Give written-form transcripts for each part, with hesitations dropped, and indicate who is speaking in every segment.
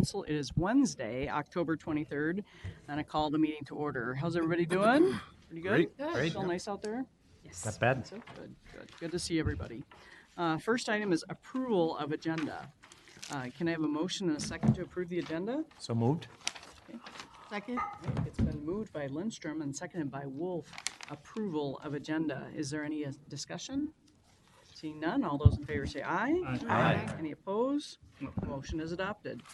Speaker 1: Council. It is Wednesday, October 23rd, and I call the meeting to order. How's everybody doing? Pretty good?
Speaker 2: Great.
Speaker 1: Still nice out there?
Speaker 2: Yes. Not bad.
Speaker 1: So good to see everybody. First item is approval of agenda. Can I have a motion and a second to approve the agenda?
Speaker 2: So moved.
Speaker 1: Okay.
Speaker 3: Second.
Speaker 1: Right, it's been moved by Lindstrom and seconded by Wolf. Approval of agenda. Is there any discussion? Seeing none, all those in favor say aye.
Speaker 2: Aye.
Speaker 1: Any opposed? Motion is adopted.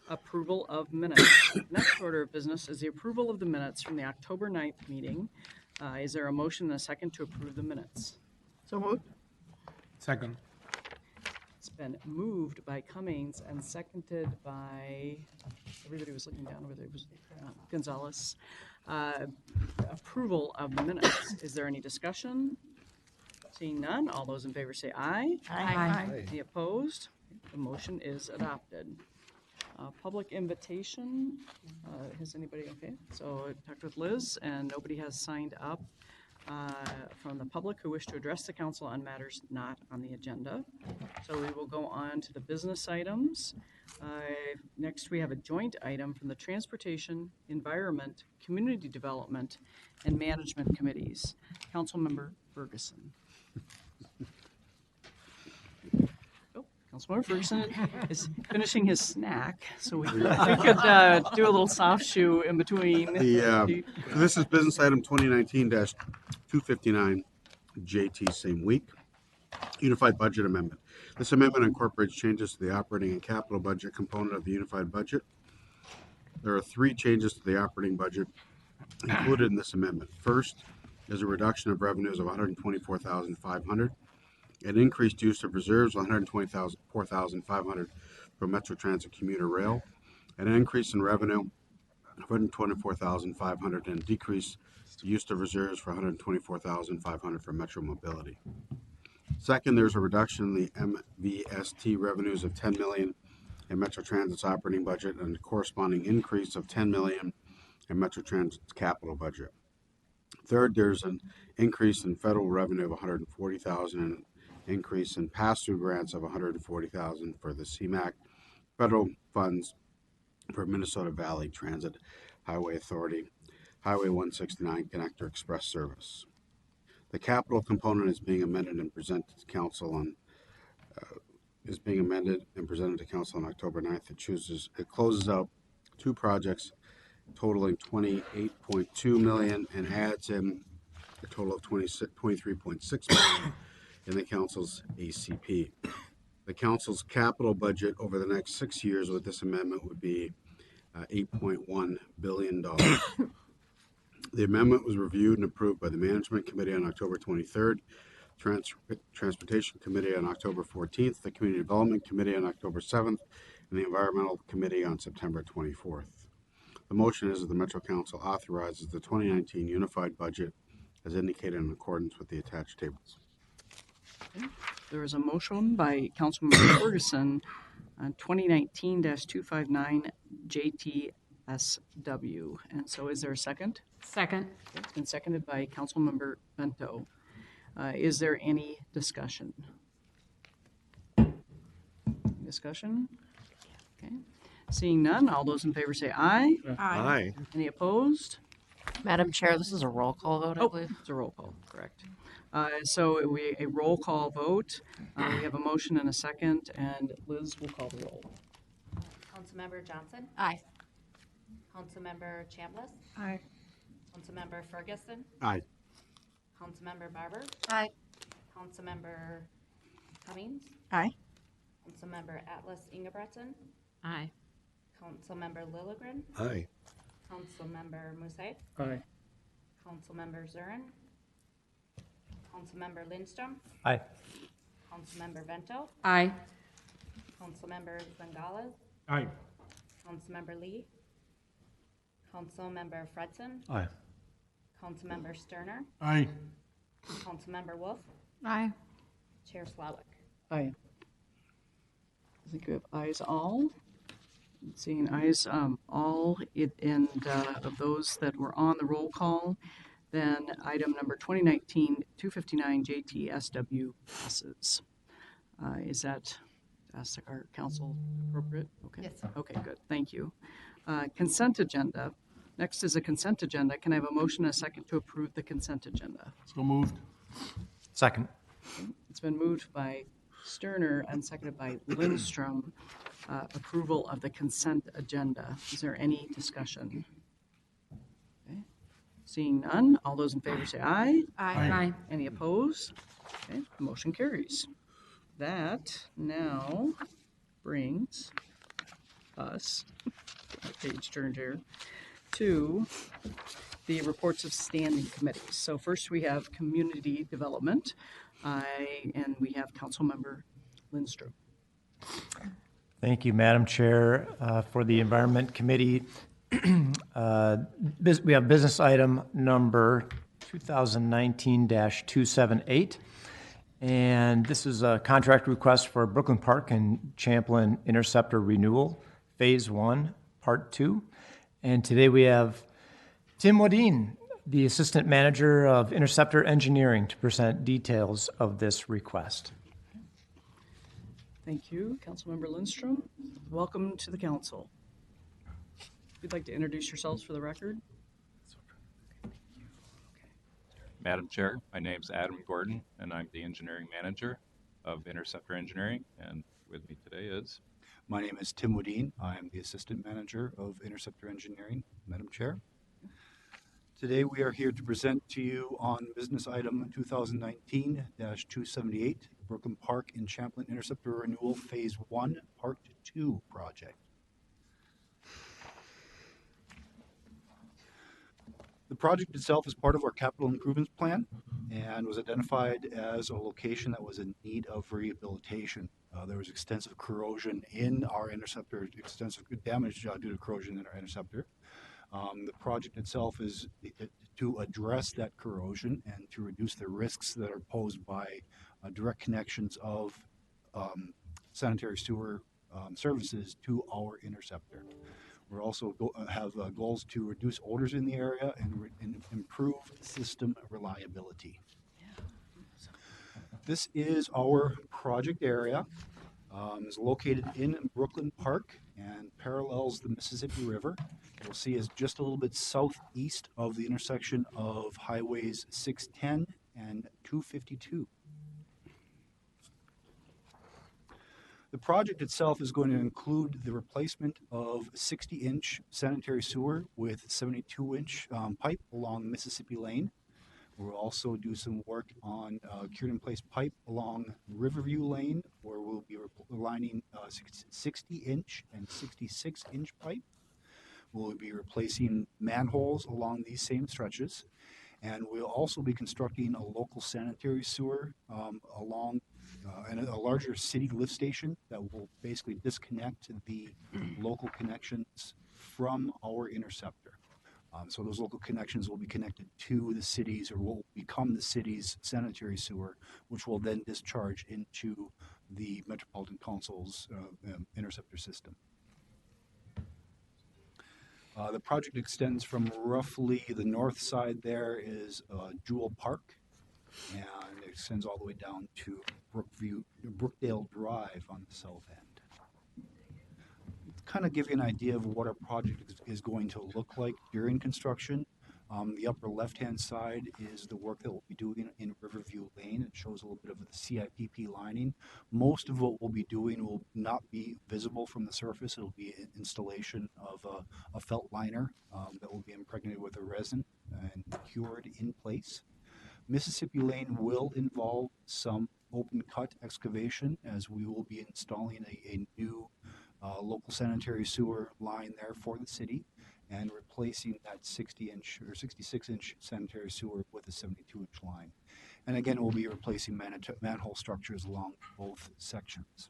Speaker 1: Approval of minutes. Next order of business is the approval of the minutes from the October 9th meeting. Is there a motion and a second to approve the minutes?
Speaker 3: So moved.
Speaker 2: Second.
Speaker 1: It's been moved by Cummings and seconded by, everybody was looking down over there, it was Gonzalez. Approval of the minutes. Is there any discussion? Seeing none, all those in favor say aye.
Speaker 3: Aye.
Speaker 1: Any opposed? The motion is adopted. Public invitation, has anybody, okay, so I talked with Liz and nobody has signed up from the public who wish to address the council on matters not on the agenda. So we will go on to the business items. Next, we have a joint item from the Transportation, Environment, Community Development, and Management Committees. Councilmember Ferguson. Councilmember Ferguson is finishing his snack, so we could do a little soft shoe in between.
Speaker 4: This is business item 2019-259, JT, same week. Unified Budget Amendment. This amendment incorporates changes to the operating and capital budget component of the unified budget. There are 3 changes to the operating budget included in this amendment. First is a reduction of revenues of $124,500. An increased use of reserves of $124,500 for Metro Transit commuter rail, and an increase in revenue of $124,500 and decreased use of reserves for $124,500 for Metro mobility. Second, there's a reduction in the MVST revenues of $10 million in Metro Transit's operating budget and a corresponding increase of $10 million in Metro Transit's capital budget. Third, there's an increase in federal revenue of $140,000 and increase in pass-through grants of $140,000 for the CMAQ federal funds for Minnesota Valley Transit Highway Authority, Highway 169 Connector Express Service. The capital component is being amended and presented to council on October 9th. It closes out 2 projects totaling $28.2 million and adds in a total of $23.6 million in the council's ACP. The council's capital budget over the next 6 years with this amendment would be $8.1 billion. The amendment was reviewed and approved by the Management Committee on October 23rd, Transportation Committee on October 14th, the Community Development Committee on October 7th, and the Environmental Committee on September 24th. The motion is that the Metro Council authorizes the 2019 unified budget as indicated in accordance with the attached tables.
Speaker 1: There is a motion by Councilmember Ferguson on 2019-259 JTSW. And so is there a second?
Speaker 3: Second.
Speaker 1: It's been seconded by Councilmember Bento. Is there any discussion? Discussion? Okay. Seeing none, all those in favor say aye.
Speaker 3: Aye.
Speaker 1: Any opposed?
Speaker 5: Madam Chair, this is a roll call vote, I believe.
Speaker 1: It's a roll call, correct. So a roll call vote. We have a motion and a second, and Liz will call the roll.
Speaker 6: Councilmember Johnson?
Speaker 5: Aye.
Speaker 6: Councilmember Chambliss?
Speaker 3: Aye.
Speaker 6: Councilmember Ferguson?
Speaker 4: Aye.
Speaker 6: Councilmember Barber?
Speaker 5: Aye.
Speaker 6: Councilmember Cummings?
Speaker 3: Aye.
Speaker 6: Councilmember Atlas Ingebretson?
Speaker 5: Aye.
Speaker 6: Councilmember Lilligren?
Speaker 4: Aye.
Speaker 6: Councilmember Musait?
Speaker 1: Aye.
Speaker 6: Councilmember Zurin? Councilmember Lindstrom?
Speaker 2: Aye.
Speaker 6: Councilmember Vento?
Speaker 5: Aye.
Speaker 6: Councilmember Gonzalez?
Speaker 2: Aye.
Speaker 6: Councilmember Lee? Councilmember Fredson?
Speaker 2: Aye.
Speaker 6: Councilmember Sterner?
Speaker 2: Aye.
Speaker 6: Councilmember Wolf?
Speaker 5: Aye.
Speaker 6: Chair Slawick?
Speaker 1: Aye. I think we have ayes all. Seeing ayes all, of those that were on the roll call, then item number 2019-259 JTSW passes. Is that ask our council appropriate? Okay.
Speaker 3: Yes.
Speaker 1: Okay, good. Thank you. Consent agenda. Next is a consent agenda. Can I have a motion and a second to approve the consent agenda?
Speaker 2: So moved. Second.
Speaker 1: It's been moved by Sterner and seconded by Lindstrom. Approval of the consent agenda. Is there any discussion? Okay. Seeing none, all those in favor say aye.
Speaker 2: Aye.
Speaker 1: Any opposed? Okay, motion carries. That now brings us, get my page turned here, to the reports of standing committees. So first we have community development, and we have Councilmember Lindstrom.
Speaker 7: Thank you, Madam Chair. For the Environment Committee, we have business item number 2019-278. And this is a contract request for Brooklyn Park and Chaplin Interceptor Renewal, Phase 1, Part 2. And today we have Tim Wadeen, the Assistant Manager of Interceptor Engineering, to present details of this request.
Speaker 1: Thank you, Councilmember Lindstrom. Welcome to the council. If you'd like to introduce yourselves for the record.
Speaker 8: Madam Chair, my name's Adam Gordon, and I'm the engineering manager of Interceptor Engineering, and with me today is...
Speaker 9: My name is Tim Wadeen. I am the Assistant Manager of Interceptor Engineering, Madam Chair. Today we are here to present to you on business item 2019-278, Brooklyn Park and Chaplin Interceptor Renewal Phase 1, Part 2 project. The project itself is part of our capital improvements plan and was identified as a location that was in need of rehabilitation. There was extensive corrosion in our interceptor, extensive damage due to corrosion in our interceptor. The project itself is to address that corrosion and to reduce the risks that are posed by direct connections of sanitary sewer services to our interceptor. We also have goals to reduce odors in the area and improve system reliability. This is our project area. It's located in Brooklyn Park and parallels the Mississippi River. You'll see is just a little bit southeast of the intersection of highways 610 and 252. The project itself is going to include the replacement of 60-inch sanitary sewer with 72-inch pipe along Mississippi Lane. We'll also do some work on cured-in-place pipe along Riverview Lane, where we'll be aligning 60-inch and 66-inch pipe. We'll be replacing manholes along these same stretches. And we'll also be constructing a local sanitary sewer along and a larger city lift station that will basically disconnect the local connections from our interceptor. So those local connections will be connected to the cities, or will become the city's sanitary sewer, which will then discharge into the Metropolitan Council's interceptor system. The project extends from roughly the north side there is Jewel Park, and it extends all the way down to Brookdale Drive on the south end. Kind of give you an idea of what our project is going to look like during construction. The upper left-hand side is the work that we'll be doing in Riverview Lane. It shows a little bit of the CIPP lining. Most of what we'll be doing will not be visible from the surface. It'll be an installation of a felt liner that will be impregnated with a resin and cured in place. Mississippi Lane will involve some open cut excavation, as we will be installing a new local sanitary sewer line there for the city and replacing that 60-inch or 66-inch sanitary sewer with a 72-inch line. And again, we'll be replacing manhole structures along both sections.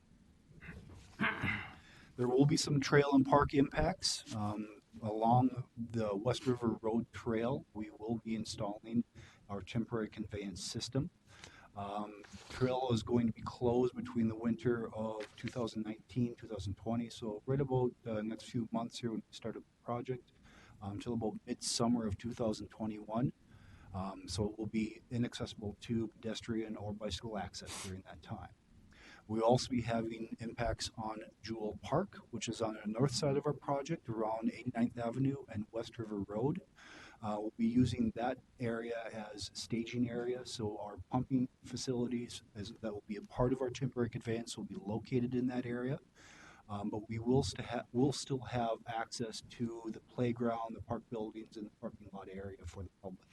Speaker 9: There will be some trail and park impacts. Along the West River Road Trail, we will be installing our temporary conveyance system. Trail is going to be closed between the winter of 2019-2020, so right about the next few months here when we start the project until about midsummer of 2021. So it will be inaccessible to pedestrian or bicycle access during that time. We'll also be having impacts on Jewel Park, which is on the north side of our project around 89th Avenue and West River Road. We'll be using that area as staging area, so our pumping facilities that will be a part of our temporary conveyance will be located in that area. But we'll still have access to the playground, the park buildings, and the parking lot area for the public.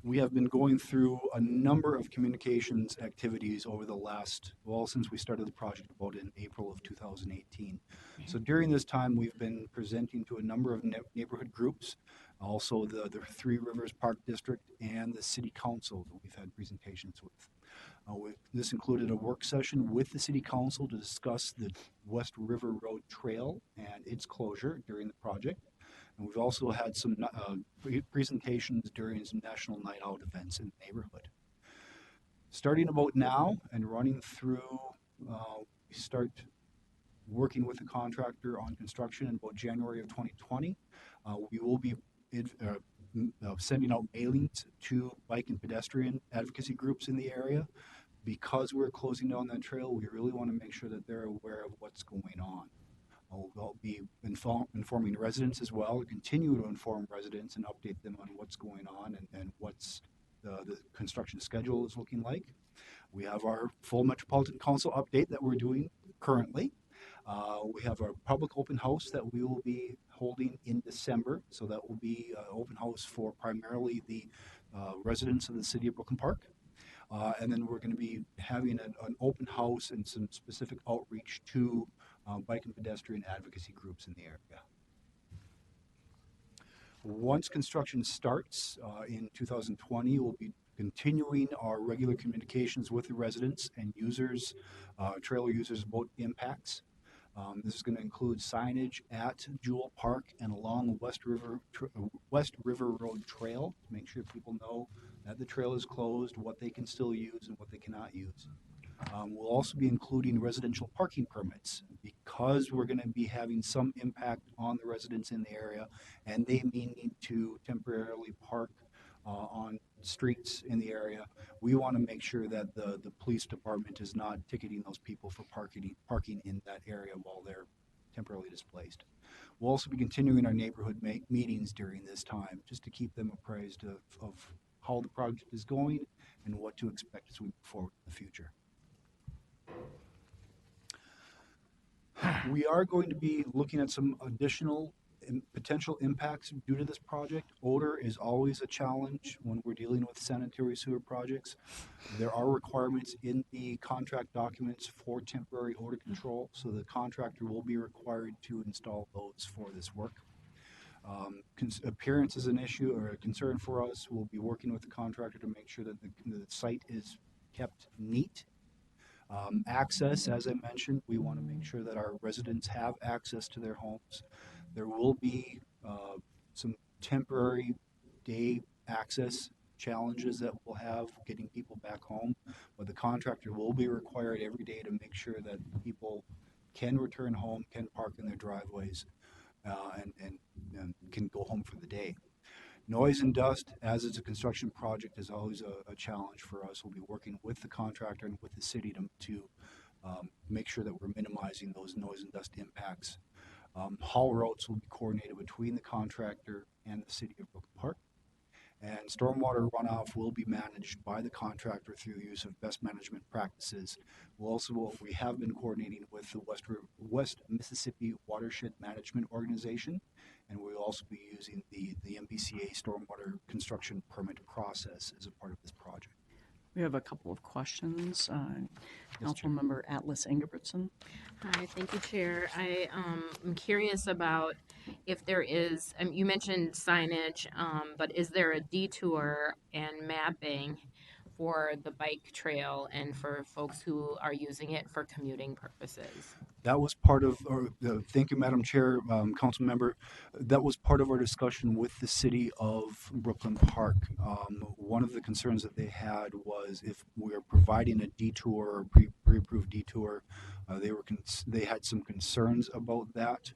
Speaker 9: We have been going through a number of communications activities over the last, well, since we started the project about in April of 2018. So during this time, we've been presenting to a number of neighborhood groups, also the Three Rivers Park District and the City Council that we've had presentations with. This included a work session with the City Council to discuss the West River Road Trail and its closure during the project. And we've also had some presentations during some national night out events in the neighborhood. Starting about now and running through, we start working with the contractor on construction in about January of 2020. We will be sending out mailings to bike and pedestrian advocacy groups in the area. Because we're closing down that trail, we really want to make sure that they're aware of what's going on. We'll be informing residents as well, continue to inform residents and update them on what's going on and what's the construction schedule is looking like. We have our full Metropolitan Council update that we're doing currently. We have our public open house that we will be holding in December. So that will be an open house for primarily the residents of the city of Brooklyn Park. And then we're going to be having an open house and some specific outreach to bike and pedestrian advocacy groups in the area. Once construction starts in 2020, we'll be continuing our regular communications with the residents and users, trailer users about impacts. This is going to include signage at Jewel Park and along the West River Road Trail to make sure people know that the trail is closed, what they can still use and what they cannot use. We'll also be including residential parking permits because we're going to be having some impact on the residents in the area, and they may need to temporarily park on streets in the area. We want to make sure that the police department is not ticketing those people for parking in that area while they're temporarily displaced. We'll also be continuing our neighborhood meetings during this time just to keep them appraised of how the project is going and what to expect as we move forward in the future. We are going to be looking at some additional potential impacts due to this project. Odor is always a challenge when we're dealing with sanitary sewer projects. There are requirements in the contract documents for temporary odor control, so the contractor will be required to install those for this work. Appearance is an issue or a concern for us. We'll be working with the contractor to make sure that the site is kept neat. Access, as I mentioned, we want to make sure that our residents have access to their homes. There will be some temporary day access challenges that we'll have getting people back home, but the contractor will be required every day to make sure that people can return home, can park in their driveways, and can go home for the day. Noise and dust, as it's a construction project, is always a challenge for us. We'll be working with the contractor and with the city to make sure that we're minimizing those noise and dust impacts. Haul routes will be coordinated between the contractor and the city of Brooklyn Park. And stormwater runoff will be managed by the contractor through the use of best management practices. We have been coordinating with the West Mississippi Watershed Management Organization, and we'll also be using the MBCA stormwater construction permit process as a part of this project.
Speaker 1: We have a couple of questions.
Speaker 9: Yes, Chair.
Speaker 1: Councilmember Atlas Ingebrigtsen.
Speaker 5: Hi, thank you, Chair. I'm curious about if there is, you mentioned signage, but is there a detour and mapping for the bike trail and for folks who are using it for commuting purposes?
Speaker 9: That was part of, thank you, Madam Chair, Council Member. That was part of our discussion with the city of Brooklyn Park. One of the concerns that they had was if we are providing a detour or pre-approved detour, they had some concerns about that.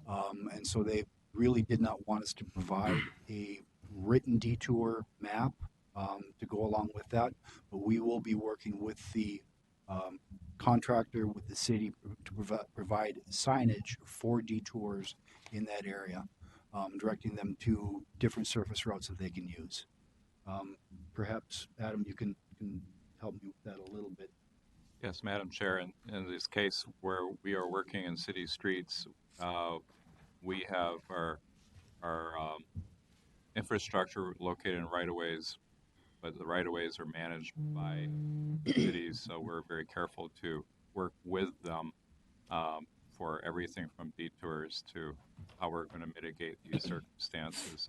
Speaker 9: And so they really did not want us to provide a written detour map to go along with that. But we will be working with the contractor, with the city to provide signage for detours in that area, directing them to different surface routes that they can use. Perhaps, Adam, you can help me with that a little bit.
Speaker 8: Yes, Madam Chair, in this case where we are working in city streets, we have our infrastructure located in right-of-ways, but the right-of-ways are managed by cities, so we're very careful to work with them for everything from detours to how we're going to mitigate these circumstances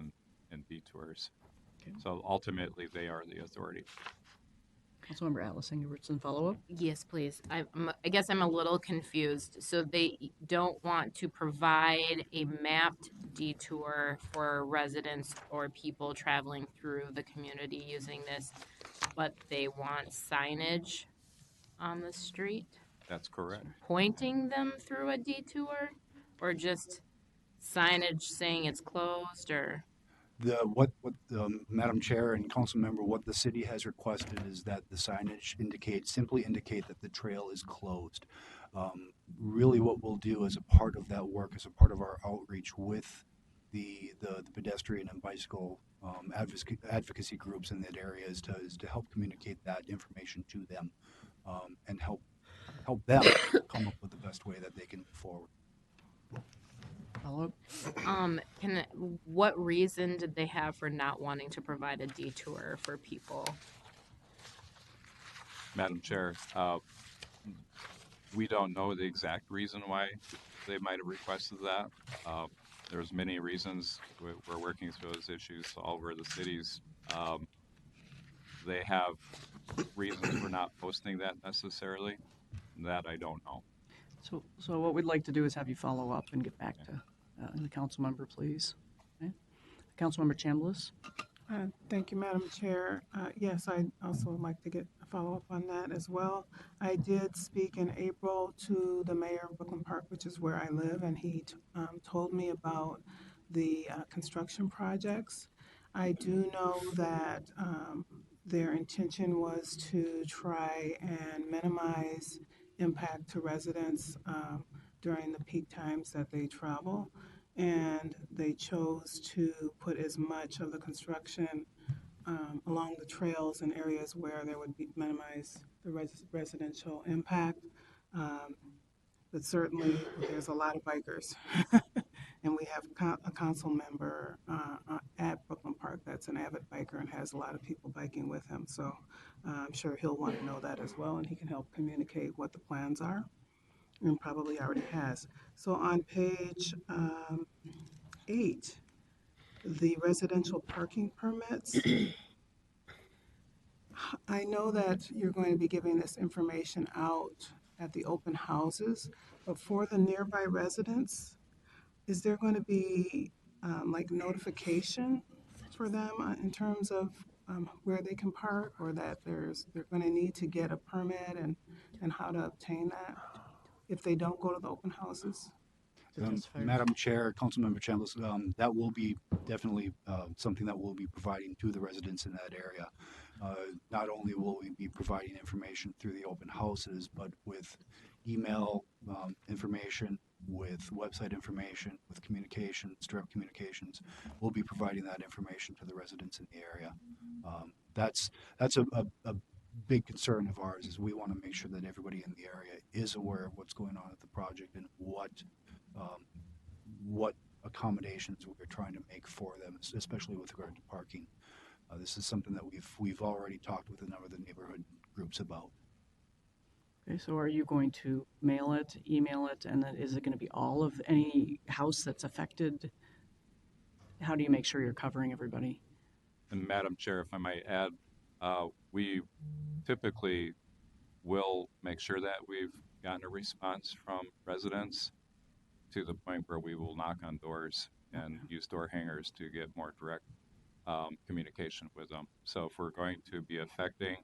Speaker 8: and detours.
Speaker 1: Okay.
Speaker 8: So ultimately, they are the authority.
Speaker 1: Councilmember Atlas Ingebrigtsen, follow-up?
Speaker 5: Yes, please. I guess I'm a little confused. So they don't want to provide a mapped detour for residents or people traveling through the community using this, but they want signage on the street
Speaker 8: That's correct.
Speaker 5: pointing them through a detour, or just signage saying it's closed, or?
Speaker 9: What Madam Chair and Council Member, what the city has requested is that the signage simply indicate that the trail is closed. Really what we'll do as a part of that work, as a part of our outreach with the pedestrian and bicycle advocacy groups in that area is to help communicate that information to them, and help them come up with the best way that they can move forward.
Speaker 1: Follow-up?
Speaker 5: What reason did they have for not wanting to provide a detour for people?
Speaker 8: Madam Chair, we don't know the exact reason why they might have requested that. There's many reasons. We're working through those issues all over the cities. They have reasons for not posting that necessarily. That I don't know.
Speaker 1: So what we'd like to do is have you follow up and get back to the council member, please. Okay. Councilmember Chambliss?
Speaker 3: Thank you, Madam Chair. Yes, I also would like to get a follow-up on that as well. I did speak in April to the mayor of Brooklyn Park, which is where I live, and he told me about the construction projects. I do know that their intention was to try and minimize impact to residents during the peak times that they travel. And they chose to put as much of the construction along the trails and areas where there would be minimize the residential impact. But certainly, there's a lot of bikers. And we have a council member at Brooklyn Park that's an avid biker and has a lot of people biking with him. So I'm sure he'll want to know that as well, and he can help communicate what the plans are, and probably already has. So on page 8, the residential parking permits, I know that you're going to be giving this information out at the open houses, but for the nearby residents, is there going to be like notification for them in terms of where they can park, or that they're going to need to get a permit and how to obtain that if they don't go to the open houses?
Speaker 9: Madam Chair, Councilmember Chambliss, that will be definitely something that we'll be providing to the residents in that area. Not only will we be providing information through the open houses, but with email information, with website information, with communications, direct communications, we'll be providing that information to the residents in the area. That's a big concern of ours, is we want to make sure that everybody in the area is aware of what's going on at the project and what accommodations we're trying to make for them, especially with regard to parking. This is something that we've already talked with a number of the neighborhood groups about.
Speaker 1: Okay, so are you going to mail it, email it, and then is it going to be all of any house that's affected? How do you make sure you're covering everybody?
Speaker 8: And Madam Chair, if I might add, we typically will make sure that we've gotten a response from residents to the point where we will knock on doors and use door hangers to get more direct communication with them. So if we're going to be affecting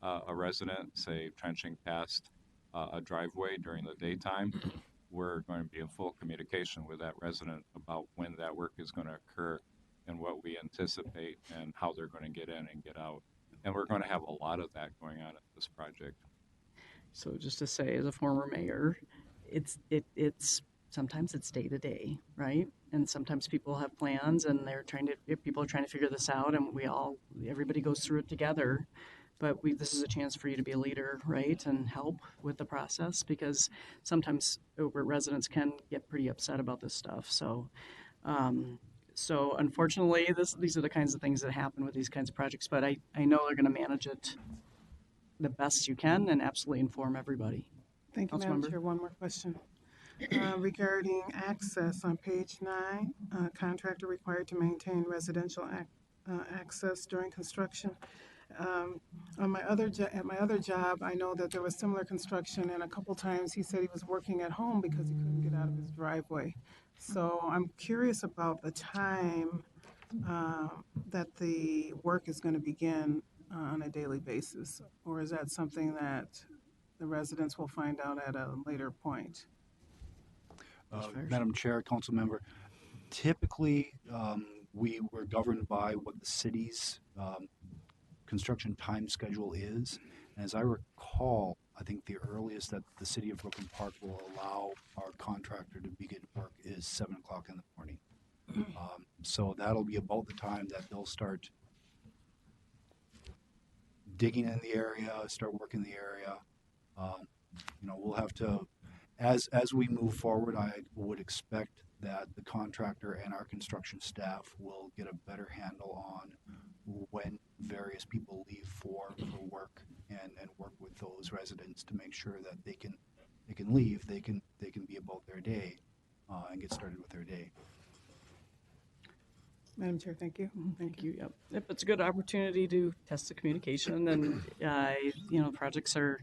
Speaker 8: a resident, say trenching past a driveway during the daytime, we're going to be in full communication with that resident about when that work is going to occur and what we anticipate and how they're going to get in and get out. And we're going to have a lot of that going on at this project.
Speaker 1: So just to say, as a former mayor, it's sometimes it's day to day, right? And sometimes people have plans and people are trying to figure this out, and everybody goes through it together. But this is a chance for you to be a leader, right, and help with the process, because sometimes residents can get pretty upset about this stuff. So, unfortunately, these are the kinds of things that happen with these kinds of projects. But I know they're going to manage it the best you can and absolutely inform everybody.
Speaker 3: Thank you, Madam
Speaker 1: Councilmember?
Speaker 3: Chair. One more question. Regarding access on page 9, contractor required to maintain residential access during construction. At my other job, I know that there was similar construction, and a couple times he said he was working at home because he couldn't get out of his driveway. So I'm curious about the time that the work is going to begin on a daily basis, or is that something that the residents will find out at a later point?
Speaker 9: Madam Chair, Council Member, typically we were governed by what the city's construction time schedule is. And as I recall, I think the earliest that the city of Brooklyn Park will allow our contractor to begin work is 7 o'clock in the morning. So that'll be about the time that they'll start digging in the area, start working the area. We'll have to, as we move forward, I would expect that the contractor and our construction staff will get a better handle on when various people leave for work and work with those residents to make sure that they can leave, they can be about their day and get started with their day.
Speaker 3: Madam Chair, thank you.
Speaker 1: Thank you. Yep. It's a good opportunity to test the communication, and projects are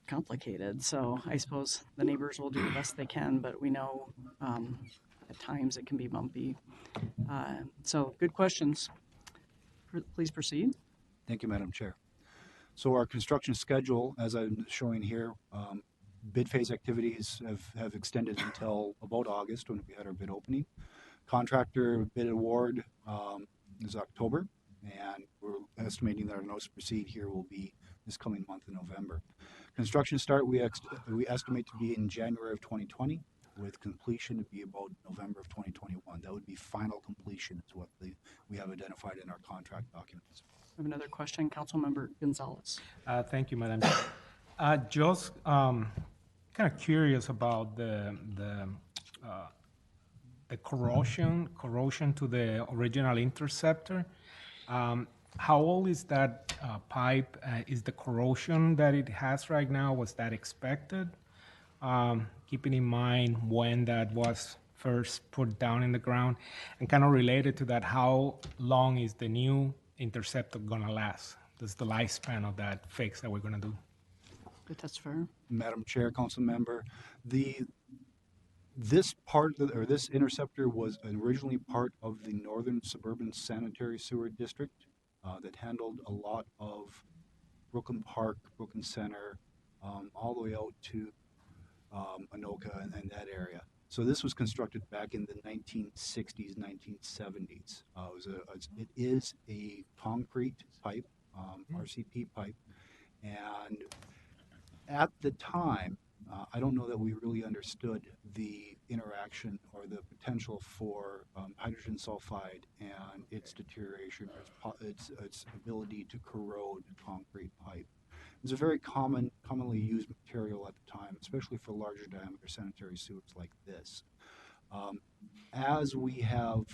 Speaker 1: complicated. So I suppose the neighbors will do the best they can, but we know at times it can be bumpy. So good questions. Please proceed.
Speaker 9: Thank you, Madam Chair. So our construction schedule, as I'm showing here, bid phase activities have extended until about August when we had our bid opening. Contractor bid award is October, and we're estimating that our notice to proceed here will be this coming month in November. Construction start we estimate to be in January of 2020, with completion to be about November of 2021. That would be final completion is what we have identified in our contract documents.
Speaker 1: I have another question, Councilmember Gonzalez.
Speaker 10: Thank you, Madam Chair. Just kind of curious about the corrosion to the original Interceptor. How old is that pipe? Is the corrosion that it has right now, was that expected? Keeping in mind when that was first put down in the ground, and kind of related to that, how long is the new Interceptor gonna last? That's the lifespan of that fix that we're gonna do.
Speaker 1: That's fair.
Speaker 9: Madam Chair, Council Member, this Interceptor was originally part of the Northern Suburban Sanitary Sewer District that handled a lot of Brooklyn Park, Brooklyn Center, all the way out to Anoka and that area. So this was constructed back in the 1960s, 1970s. It is a concrete pipe, RCP pipe, and at the time, I don't know that we really understood the interaction or the potential for hydrogen sulfide and its deterioration, its ability to corrode concrete pipe. It's a very commonly used material at the time, especially for larger diameter sanitary sewers like this. As we have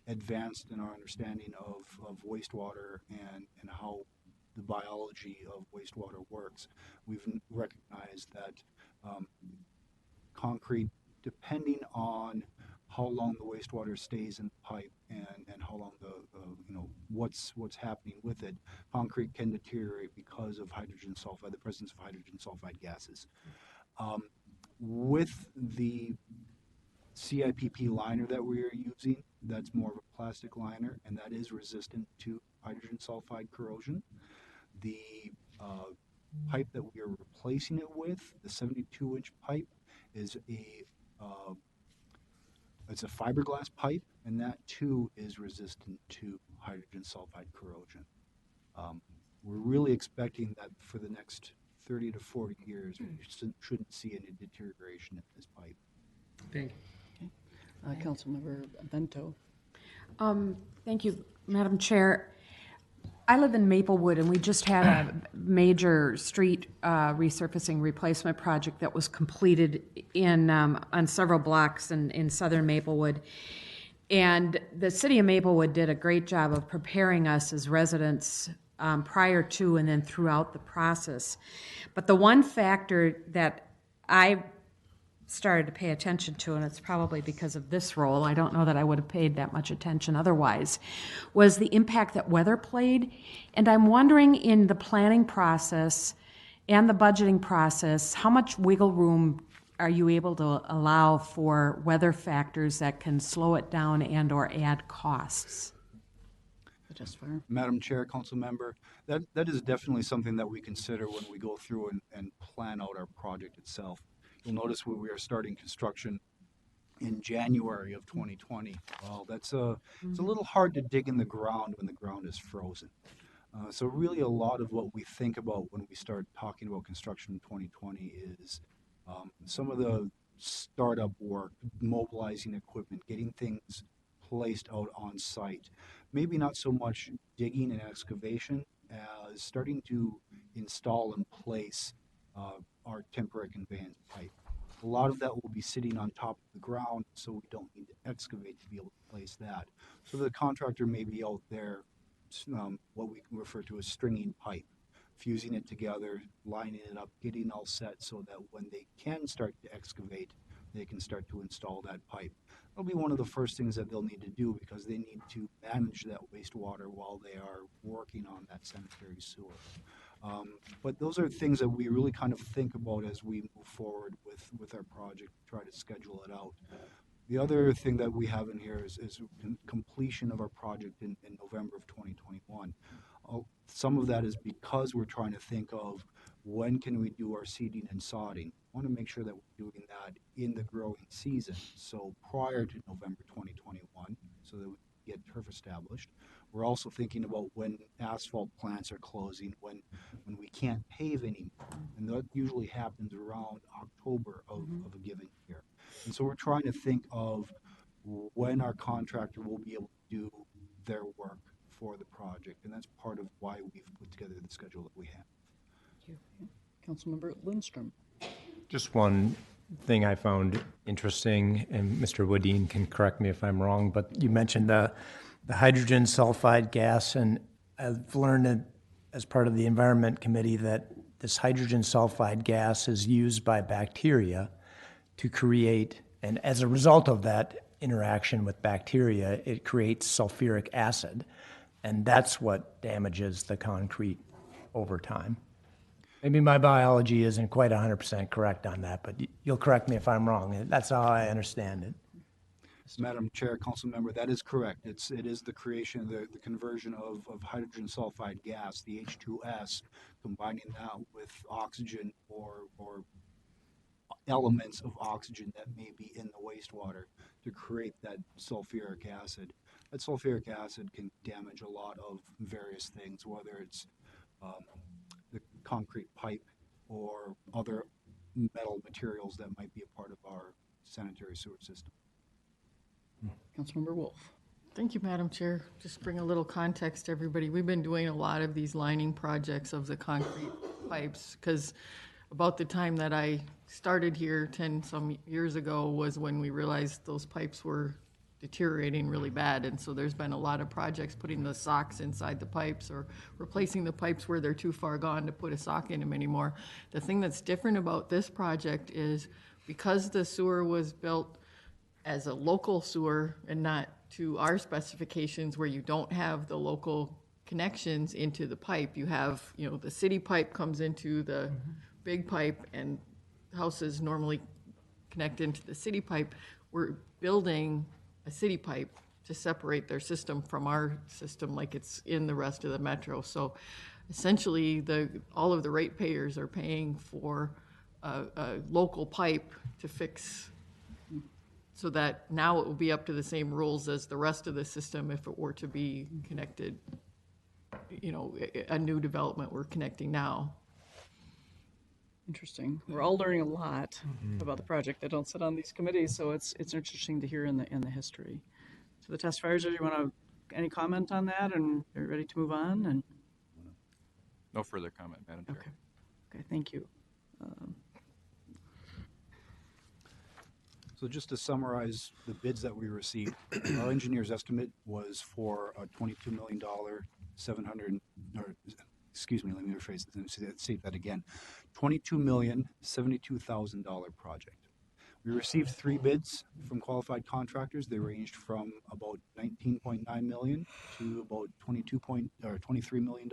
Speaker 9: advanced in our understanding of wastewater and how the biology of wastewater works, we've recognized that concrete, depending on how long the wastewater stays in the pipe and how long what's happening with it, concrete can deteriorate because of hydrogen sulfide, the presence of hydrogen sulfide gases. With the CIPP liner that we are using, that's more of a plastic liner, and that is resistant to hydrogen sulfide corrosion. The pipe that we are replacing it with, the 72-inch pipe, is it's a fiberglass pipe, and that too is resistant to hydrogen sulfide corrosion. We're really expecting that for the next 30 to 40 years, we shouldn't see any deterioration in this pipe.
Speaker 10: Thank you.
Speaker 1: Councilmember Bento.
Speaker 11: Thank you, Madam Chair. I live in Maplewood, and we just had a major street resurfacing replacement project that was completed in on several blocks in southern Maplewood. And the city of Maplewood did a great job of preparing us as residents prior to and then throughout the process. But the one factor that I started to pay attention to, and it's probably because of this role, I don't know that I would have paid that much attention otherwise, was the impact that weather played. And I'm wondering, in the planning process and the budgeting process, how much wiggle room are you able to allow for weather factors that can slow it down and or add costs?
Speaker 1: Just fire.
Speaker 9: Madam Chair, Council Member, that is definitely something that we consider when we go through and plan out our project itself. You'll notice we are starting construction in January of 2020. Well, it's a little hard to dig in the ground when the ground is frozen. So really a lot of what we think about when we start talking about construction in 2020 is some of the startup work, mobilizing equipment, getting things placed out on site. Maybe not so much digging and excavation as starting to install and place our temporary conveyance pipe. A lot of that will be sitting on top of the ground, so we don't need to excavate to be able to place that. So the contractor may be out there, what we can refer to as stringing pipe, fusing it together, lining it up, getting all set so that when they can start to excavate, they can start to install that pipe. That'll be one of the first things that they'll need to do, because they need to manage that wastewater while they are working on that sanitary sewer. But those are things that we really kind of think about as we move forward with our project, try to schedule it out. The other thing that we have in here is completion of our project in November of 2021. Some of that is because we're trying to think of when can we do our seeding and sodding. I want to make sure that we're doing that in the growing season, so prior to November 2021, so that we get turf established. We're also thinking about when asphalt plants are closing, when we can't pave anymore, and that usually happens around October of a given year. And so we're trying to think of when our contractor will be able to do their work for the project, and that's part of why we've put together the schedule that we have.
Speaker 1: Thank you. Councilmember Lindstrom.
Speaker 7: Just one thing I found interesting, and Mr. Woodine can correct me if I'm wrong, but you mentioned the hydrogen sulfide gas, and I've learned that as part of the Environment Committee that this hydrogen sulfide gas is used by bacteria to create, and as a result of that interaction with bacteria, it creates sulfuric acid, and that's what damages the concrete over time. Maybe my biology isn't quite 100% correct on that, but you'll correct me if I'm wrong. That's how I understand it.
Speaker 9: Madam Chair, Council Member, that is correct. It is the creation, the conversion of hydrogen sulfide gas, the H2S, combining that with oxygen or elements of oxygen that may be in the wastewater to create that sulfuric acid. That sulfuric acid can damage a lot of various things, whether it's the concrete pipe or other metal materials that might be a part of our sanitary sewer system.
Speaker 1: Councilmember Wolf.
Speaker 12: Thank you, Madam Chair. Just bring a little context to everybody. We've been doing a lot of these lining projects of the concrete pipes, because about the time that I started here 10 some years ago was when we realized those pipes were deteriorating really bad. And so there's been a lot of projects putting the socks inside the pipes or replacing the pipes where they're too far gone to put a sock in them anymore. The thing that's different about this project is because the sewer was built as a local sewer and not to our specifications where you don't have the local connections into the pipe. You have, the city pipe comes into the big pipe and houses normally connect into the city pipe. We're building a city pipe to separate their system from our system like it's in the rest of the metro. So essentially all of the ratepayers are paying for a local pipe to fix so that now it will be up to the same rules as the rest of the system if it were to be connected, a new development we're connecting now.
Speaker 1: Interesting. We're all learning a lot about the project that don't sit on these committees, so it's interesting to hear in the history. So the testifiers, do you want to any comment on that, and are you ready to move on? And
Speaker 8: No further comment, Madam Chair.
Speaker 1: okay, thank you.
Speaker 9: So just to summarize the bids that we received, our engineer's estimate was for a $22 million, let me rephrase this and say that again, $22,072,000 project. We received 3 bids from qualified contractors. They ranged from about $19.9 million to about $23 million.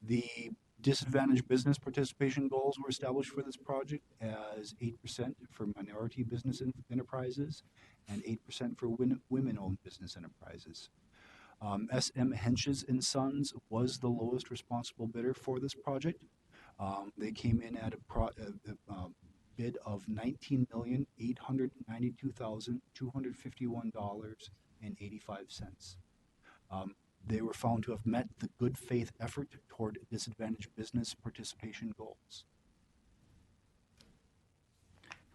Speaker 9: The disadvantaged business participation goals were established for this project as 8% for minority business enterprises and 8% for women-owned business enterprises. SM Henches and Sons was the lowest responsible bidder for this project. They came in at a bid of $19,892,251.85. They were found to have met the good faith effort toward disadvantaged business participation goals.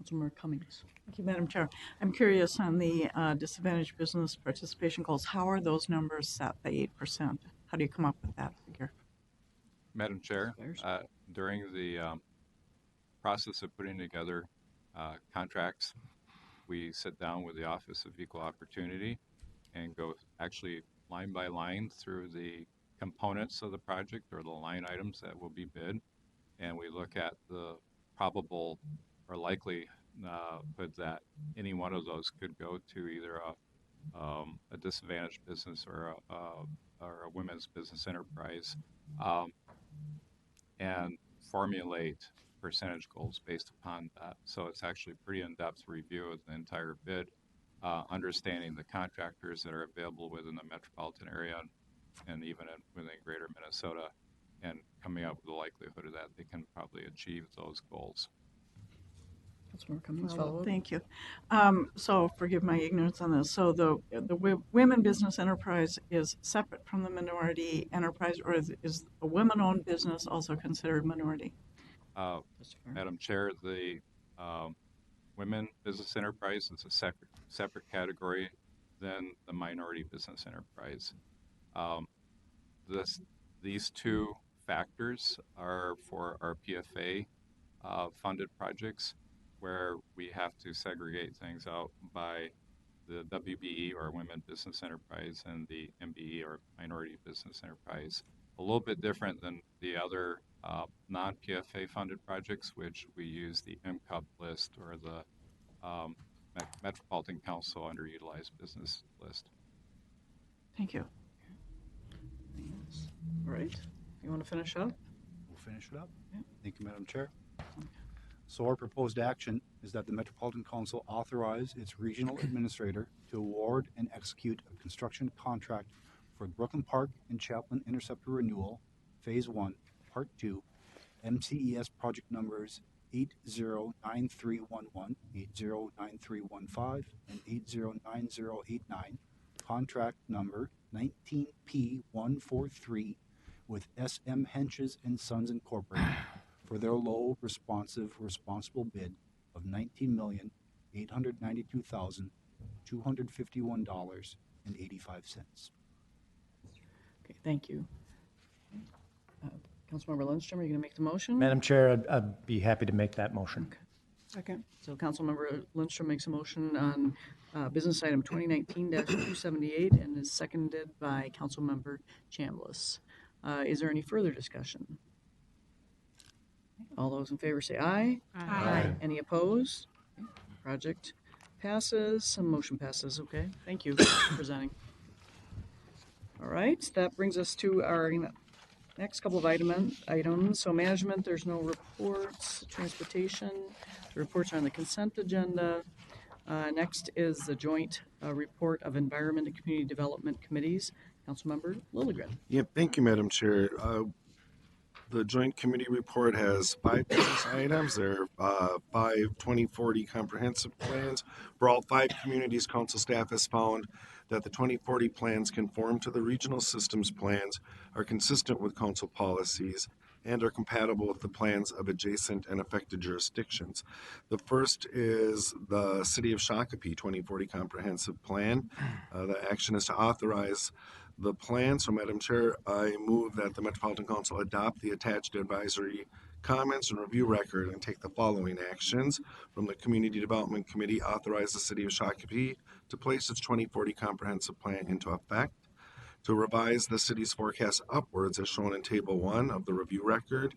Speaker 1: Councilmember Cummings.
Speaker 13: Thank you, Madam Chair. I'm curious on the disadvantaged business participation goals. How are those numbers set, the 8%? How do you come up with that figure?
Speaker 8: Madam Chair, during the process of putting together contracts, we sit down with the Office of Equal Opportunity and go actually line by line through the components of the project or the line items that will be bid, and we look at the probable or likely that any one of those could go to either a disadvantaged business or a women's business enterprise, and formulate percentage goals based upon that. So it's actually a pretty in-depth review of the entire bid, understanding the contractors that are available within the metropolitan area and even within greater Minnesota, and coming up with the likelihood of that they can probably achieve those goals.
Speaker 1: Councilmember Cummings,
Speaker 13: Well,
Speaker 1: follow up.
Speaker 13: thank you. So forgive my ignorance on this. So the women business enterprise is separate from the minority enterprise, or is a women-owned business also considered minority?
Speaker 8: Madam Chair, the women business enterprise is a separate category than the minority business enterprise. These two factors are for our PFA funded projects, where we have to segregate things out by the WBE, or Women Business Enterprise, and the MBE, or Minority Business Enterprise. A little bit different than the other non-PFA funded projects, which we use the MCUP list or the Metropolitan Council underutilized business list.
Speaker 13: Thank you.
Speaker 1: All right. You want to finish up?
Speaker 9: We'll finish it up.
Speaker 1: Yeah.
Speaker 9: Thank you, Madam Chair. So our proposed action is that the Metropolitan Council authorize its regional administrator to award and execute a construction contract for Brooklyn Park and Chaplin Interceptor Renewal, Phase 1, Part 2, MCES project numbers 809311, 809315, and 809089, contract number 19P143 with SM Henches and Sons Incorporated for their low responsible bid of $19,892,251.85.
Speaker 1: Okay, thank you. Councilmember Lindstrom, are you going to make the motion?
Speaker 7: Madam Chair, I'd be happy to make that motion.
Speaker 1: Second. So Councilmember Lindstrom makes a motion on business item 2019-278 and is seconded by Councilmember Chambliss. Is there any further discussion? All those in favor say aye.
Speaker 11: Aye.
Speaker 1: Any opposed? Okay. Project passes. Motion passes. Okay. Thank you for presenting. All right. That brings us to our next couple of items. So management, there's no reports. Transportation, the reports are on the consent agenda. Next is the joint report of Environment and Community Development Committees. Councilmember Lilligren.
Speaker 14: Yep, thank you, Madam Chair. The joint committee report has 5 business items. There are 5 2040 comprehensive plans. For all 5 communities, council staff has found that the 2040 plans conform to the regional systems plans, are consistent with council policies, and are compatible with the plans of adjacent and affected jurisdictions. The first is the City of Shakopee 2040 Comprehensive Plan. The action is to authorize the plan. So, Madam Chair, I move that the Metropolitan Council adopt the attached advisory comments and review record and take the following actions. From the Community Development Committee, authorize the City of Shakopee to place its 2040 Comprehensive Plan into effect, to revise the city's forecast upwards as shown in Table 1 of the review record,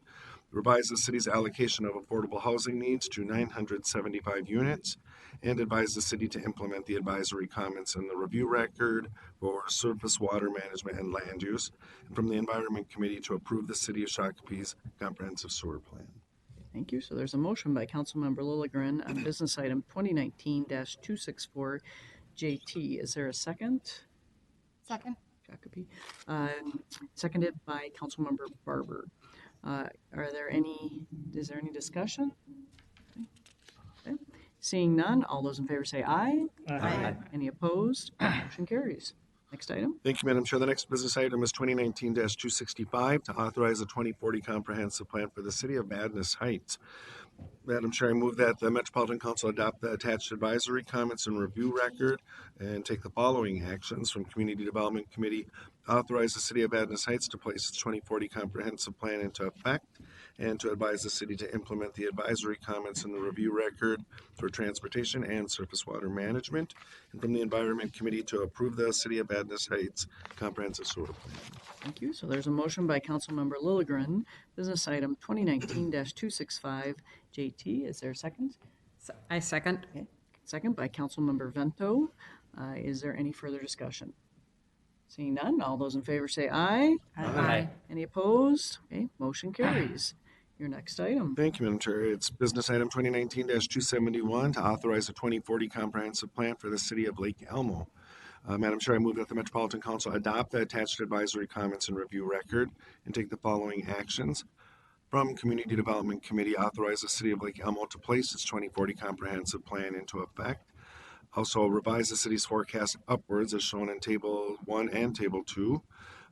Speaker 14: revise the city's allocation of affordable housing needs to 975 units, and advise the city to implement the advisory comments in the review record for surface water management and land use, and from the Environment Committee to approve the City of Shakopee's comprehensive sewer plan.
Speaker 1: Thank you. So there's a motion by Councilmember Lilligren on business item 2019-264 JT. Is there a second?
Speaker 6: Second.
Speaker 1: Shakopee. Seconded by Councilmember Barber. Is there any discussion? Okay. Seeing none, all those in favor say aye.
Speaker 2: Aye.
Speaker 1: Any opposed? Motion carries. Next item.
Speaker 14: Thank you, Madam Chair. The next business item is 2019-265 to authorize a 2040 comprehensive plan for the city of Madness Heights. Madam Chair, I move that the Metropolitan Council adopt the attached advisory comments and review record and take the following actions. From Community Development Committee, authorize the City of Madness Heights to place its 2040 comprehensive plan into effect and to advise the city to implement the advisory comments in the review record for transportation and surface water management. And from the Environment Committee to approve the City of Madness Heights comprehensive sewer plan.
Speaker 1: Thank you. So there's a motion by Councilmember Lilligren, business item 2019-265 JT. Is there a second?
Speaker 11: I second.
Speaker 1: Okay. Second by Councilmember Vento. Is there any further discussion? Seeing none, all those in favor say aye.
Speaker 2: Aye.
Speaker 1: Any opposed? Okay, motion carries. Your next item.
Speaker 14: Thank you, Madam Chair. It's business item 2019-271 to authorize a 2040 comprehensive plan for the city of Lake Elmo. Madam Chair, I move that the Metropolitan Council adopt the attached advisory comments and review record and take the following actions. From Community Development Committee, authorize the city of Lake Elmo to place its 2040 comprehensive plan into effect. Also, revise the city's forecast upwards as shown in Table 1 and Table 2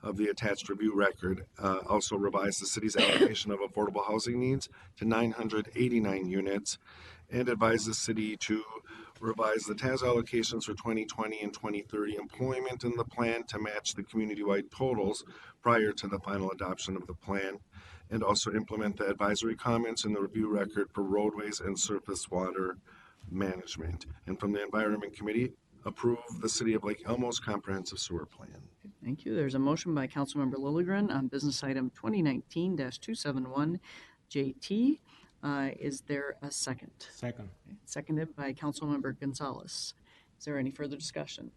Speaker 14: of the attached review record. Also, revise the city's allocation of affordable housing needs to 989 units, and advise the city to revise the TAS allocations for 2020 and 2030 employment in the plan to match the community-wide totals prior to the final adoption of the plan, and also implement the advisory comments in the review record for roadways and surface water management. And from the Environment Committee, approve the City of Lake Elmo's comprehensive sewer plan.
Speaker 1: Thank you. There's a motion by Councilmember Lilligren on business item 2019-271 JT. Is there a second?
Speaker 10: Second.
Speaker 1: Okay. Seconded by Councilmember Gonzalez. Is there any further discussion?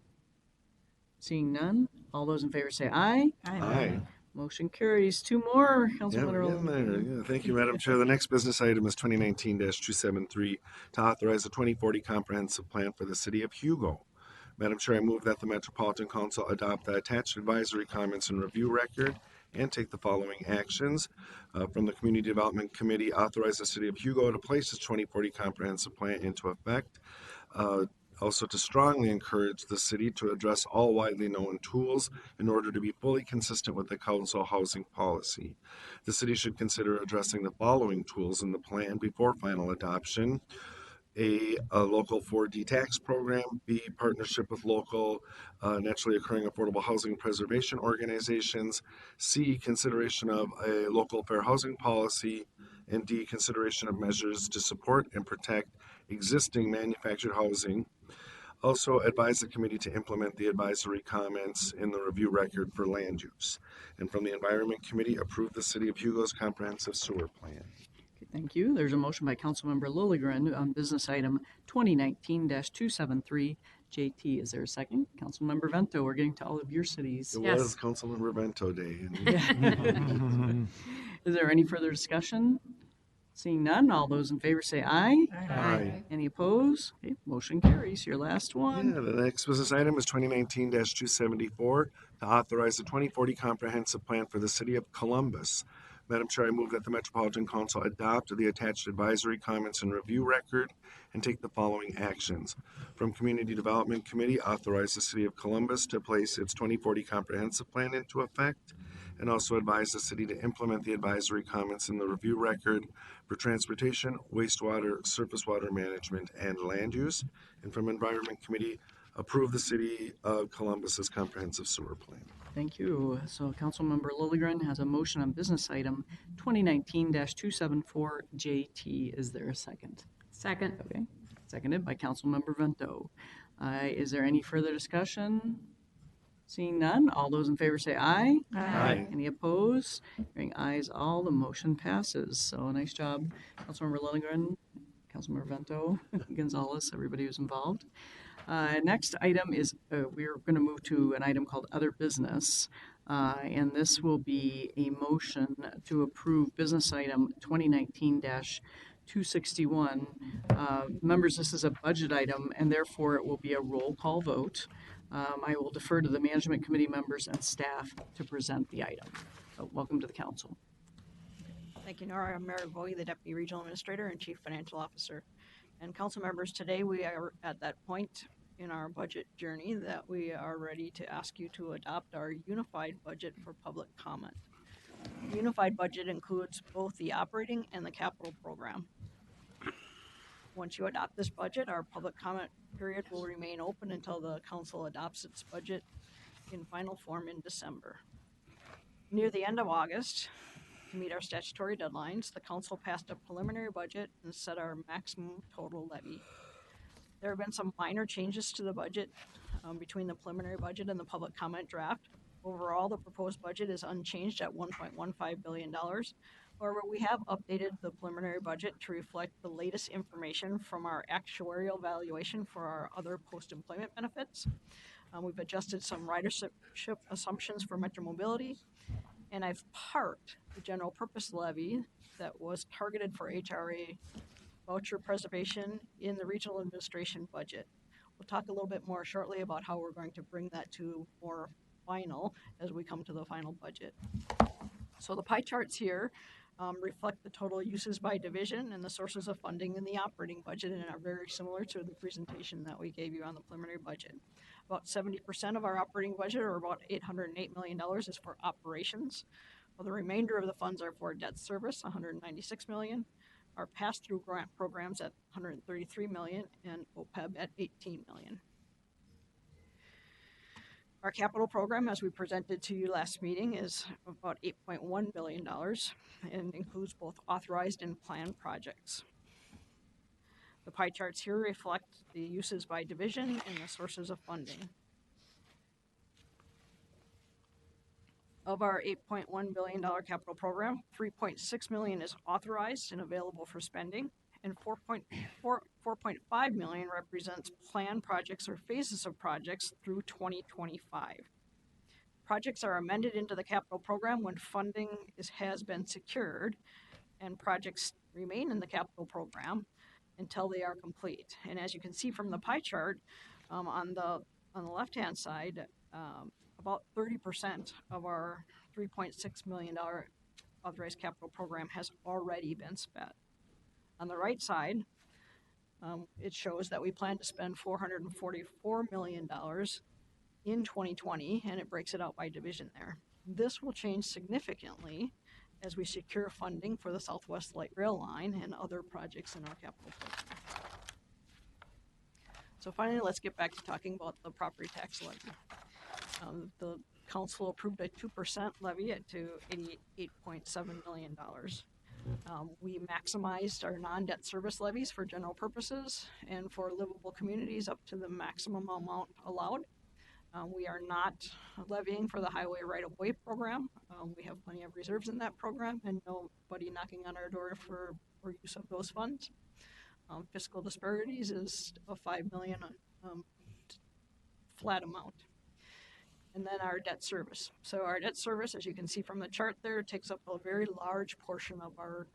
Speaker 1: Seeing none, all those in favor say aye.
Speaker 14: Aye.
Speaker 1: Motion carries. Two more,
Speaker 14: Yeah,
Speaker 1: Councilmember
Speaker 14: we're getting there.
Speaker 1: Lilligren.
Speaker 14: Yeah, thank you, Madam Chair. The next business item is 2019-273 to authorize a 2040 comprehensive plan for the city of Hugo. Madam Chair, I move that the Metropolitan Council adopt the attached advisory comments and review record and take the following actions. From the Community Development Committee, authorize the city of Hugo to place its 2040 comprehensive plan into effect. Also, to strongly encourage the city to address all widely known tools in order to be fully consistent with the council housing policy. The city should consider addressing the following tools in the plan before final adoption. A local 4D tax program, B, partnership with local naturally occurring affordable housing preservation organizations, C, consideration of a local fair housing policy, and D, consideration of measures to support and protect existing manufactured housing. Also, advise the committee to implement the advisory comments in the review record for land use. And from the Environment Committee, approve the City of Hugo's comprehensive sewer plan.
Speaker 1: Okay, thank you. There's a motion by Councilmember Lilligren on business item 2019-273 JT. Is there a second? Councilmember Vento, we're getting to all of your cities.
Speaker 14: It
Speaker 11: Yes.
Speaker 14: was Councilmember Bento Day.
Speaker 1: Is there any further discussion? Seeing none, all those in favor say aye.
Speaker 14: Aye.
Speaker 1: Any opposed? Okay, motion carries. Your last one.
Speaker 14: Yeah, the next business item is 2019-274 to authorize the 2040 comprehensive plan for the city of Columbus. Madam Chair, I move that the Metropolitan Council adopt the attached advisory comments and review record and take the following actions. From Community Development Committee, authorize the City of Columbus to place its 2040 comprehensive plan into effect, and also advise the city to implement the advisory comments in the review record for transportation, wastewater, surface water management, and land use. And from Environment Committee, approve the City of Columbus's comprehensive sewer plan.
Speaker 1: Thank you. So Councilmember Lilligren has a motion on business item 2019-274JT. Is there a second?
Speaker 11: Second.
Speaker 1: Okay, seconded by Councilmember Vento. Is there any further discussion? Seeing none, all those in favor say aye.
Speaker 14: Aye.
Speaker 1: Any opposed? Hearing ayes all, the motion passes. So nice job, Councilmember Lilligren, Councilmember Vento, Gonzalez, everybody who's involved. Next item is we're going to move to an item called Other Business, and this will be a motion to approve business item 2019-261. Members, this is a budget item, and therefore it will be a roll call vote. I will defer to the Management Committee members and staff to present the item. So welcome to the council.
Speaker 15: Thank you, Nora. I'm Mary Bowie, the Deputy Regional Administrator and Chief Financial Officer. And council members, today we are at that point in our budget journey that we are ready to ask you to adopt our unified budget for public comment. The unified budget includes both the operating and the capital program. Once you adopt this budget, our public comment period will remain open until the council adopts its budget in final form in December. Near the end of August, to meet our statutory deadlines, the council passed a preliminary budget and set our maximum total levy. There have been some minor changes to the budget between the preliminary budget and the public comment draft. Overall, the proposed budget is unchanged at $1.15 billion. However, we have updated the preliminary budget to reflect the latest information from our actuarial valuation for our other post-employment benefits. We've adjusted some ridership assumptions for Metro Mobility, and I've parked the general purpose levy that was targeted for HRA voucher preservation in the regional administration budget. We'll talk a little bit more shortly about how we're going to bring that to more final as we come to the final budget. So the pie charts here reflect the total uses by division and the sources of funding in the operating budget, and are very similar to the presentation that we gave you on the preliminary budget. About 70% of our operating budget, or about $808 million, is for operations. Well, the remainder of the funds are for debt service, $196 million, our pass-through grant programs at $133 million, and OPEB at $18 million. Our capital program, as we presented to you last meeting, is about $8.1 billion and includes both authorized and planned projects. The pie charts here reflect the uses by division and the sources of funding. Of our $8.1 billion capital program, $3.6 million is authorized and available for spending, and $4.5 million represents planned projects or phases of projects through 2025. Projects are amended into the capital program when funding has been secured, and projects remain in the capital program until they are complete. And as you can see from the pie chart on the left-hand side, about 30% of our $3.6 million authorized capital program has already been spent. On the right side, it shows that we plan to spend $444 million in 2020, and it breaks it out by division there. This will change significantly as we secure funding for the Southwest Light Rail line and other projects in our capital program. So finally, let's get back to talking about the property tax levy. The council approved a 2% levy to $88.7 million. We maximized our non-debt service levies for general purposes and for livable communities up to the maximum amount allowed. We are not levying for the highway right-of-way program. We have plenty of reserves in that program and nobody knocking on our door for use of those funds. Fiscal disparities is a $5 million flat amount. And then our debt service. So our debt service, as you can see from the chart there, takes up a very large portion of our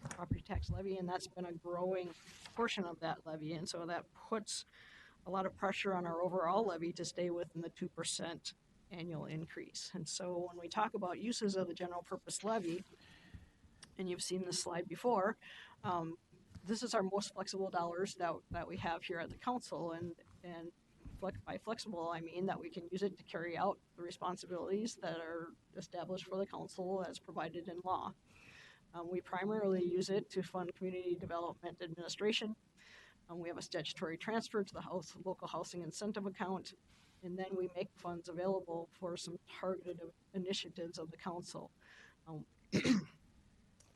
Speaker 15: property tax levy, and that's been a growing portion of that levy. And so that puts a lot of pressure on our overall levy to stay within the 2% annual increase. And so when we talk about uses of the general purpose levy, and you've seen this slide before, this is our most flexible dollars that we have here at the council. And by flexible, I mean that we can use it to carry out the responsibilities that are established for the council as provided in law. We primarily use it to fund community development administration. We have a statutory transfer to the local housing incentive account, and then we make funds available for some targeted initiatives of the council.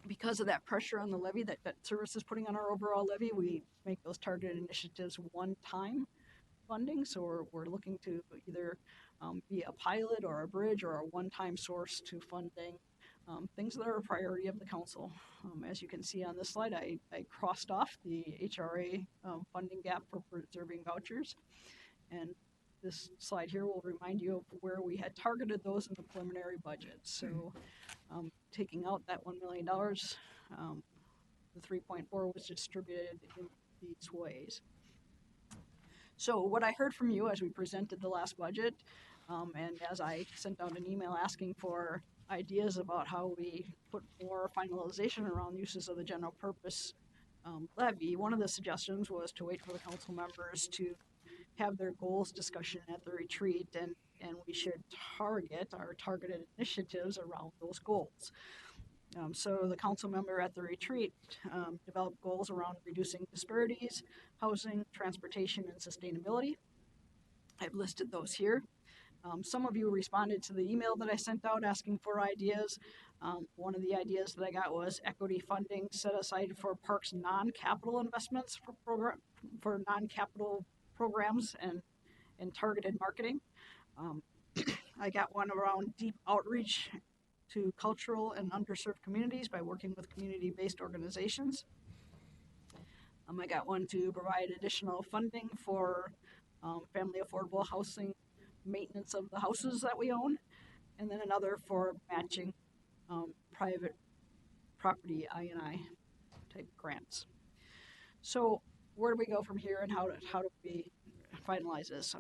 Speaker 15: Because of that pressure on the levy that debt service is putting on our overall levy, we make those targeted initiatives one-time funding. So we're looking to either be a pilot or a bridge or a one-time source to funding things that are a priority of the council. As you can see on this slide, I crossed off the Hra funding gap for preserving vouchers. And this slide here will remind you of where we had targeted those in the preliminary budget. So taking out that $1 million, the 3.4 was distributed in these ways. So what I heard from you as we presented the last budget, and as I sent out an email asking for ideas about how we put more finalization around uses of the general purpose levy, one of the suggestions was to wait for the council members to have their goals discussion at the retreat, and we should target our targeted initiatives around those goals. So the council member at the retreat developed goals around reducing disparities, housing, transportation, and sustainability. I've listed those here. Some of you responded to the email that I sent out asking for ideas. One of the ideas that I got was equity funding set aside for parks non-capital investments for non-capital programs and targeted marketing. I got one around deep outreach to cultural and underserved communities by working with community-based organizations. I got one to provide additional funding for family affordable housing, maintenance of the houses that we own, and then another for matching private property I&I type grants. So where do we go from here, and how do we finalize this?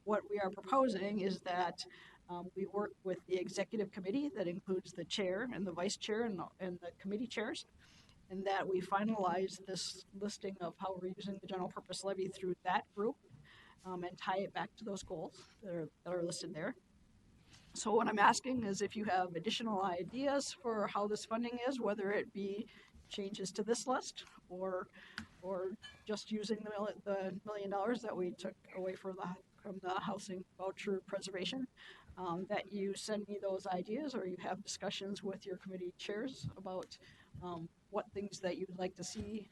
Speaker 15: What we are proposing is that we work with the executive committee that includes the chair and the vice chair and the committee chairs, and that we finalize this listing of how we're using the general purpose levy through that group and tie it back to those goals that are listed there. So what I'm asking is if you have additional ideas for how this funding is, whether it be changes to this list or just using the $1 million that we took away from the housing voucher preservation, that you send me those ideas, or you have discussions with your committee chairs about what things that you'd like to see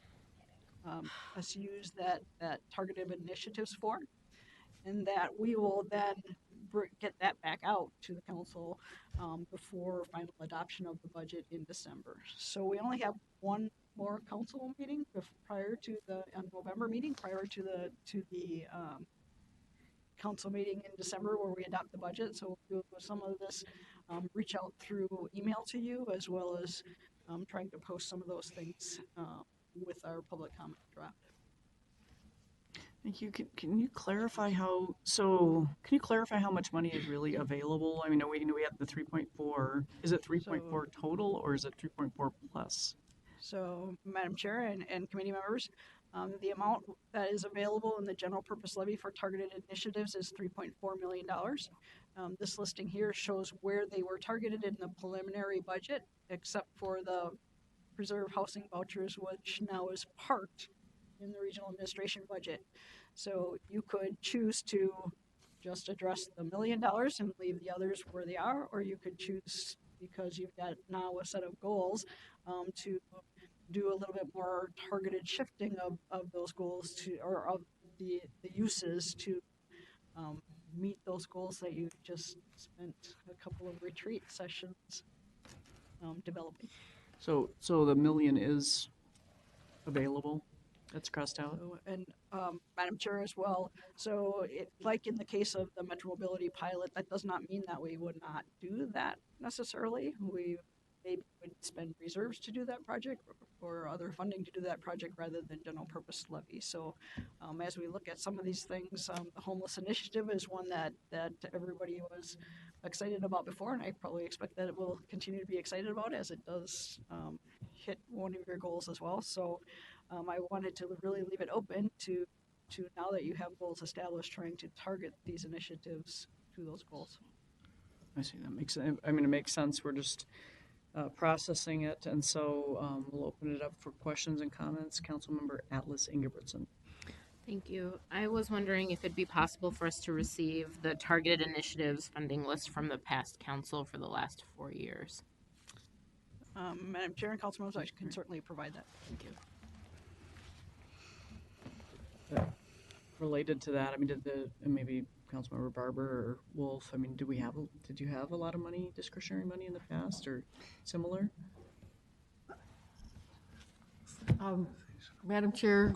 Speaker 15: us use that targeted initiatives for, and that we will then get that back out to the council before final adoption of the budget in December. So we only have one more council meeting prior to the November meeting, prior to the council meeting in December where we adopt the budget. So we'll do some of this reach out through email to you, as well as trying to post some of those things with our public comment draft.
Speaker 1: Thank you. Can you clarify how much money is really available? I mean, we have the 3.4. Is it 3.4 total, or is it 3.4 plus?
Speaker 15: So, Madam Chair and committee members, the amount that is available in the general purpose levy for targeted initiatives is $3.4 million. This listing here shows where they were targeted in the preliminary budget, except for the preserve housing vouchers, which now is parked in the regional administration budget. So you could choose to just address the $1 million and leave the others where they are, or you could choose, because you've got now a set of goals, to do a little bit more targeted shifting of those goals or of the uses to meet those goals that you just spent a couple of retreat sessions developing.
Speaker 1: So the $1 million is available. That's crossed out.
Speaker 15: So, and Madam Chair as well. So like in the case of the Metro Mobility pilot, that does not mean that we would not do that necessarily. We maybe would spend reserves to do that project or other funding to do that project rather than general purpose levy. So as we look at some of these things, the homeless initiative is one that everybody was excited about before, and I probably expect that it will continue to be excited about as it does hit one of your goals as well. So I wanted to really leave it open to now that you have goals established, trying to target these initiatives to those goals.
Speaker 1: I see, that makes, I mean, it makes sense. We're just processing it, and so we'll open it up for questions and comments. Councilmember Atlas Ingebrigtsen.
Speaker 5: Thank you. I was wondering if it'd be possible for us to receive the targeted initiatives funding list from the past council for the last 4 years.
Speaker 15: Madam Chair and council members, I can certainly provide that.
Speaker 5: Thank you.
Speaker 1: Related to that, I mean, maybe Councilmember Barber or Wolf, I mean, did you have a lot of money, discretionary money in the past or similar?
Speaker 12: Madam Chair,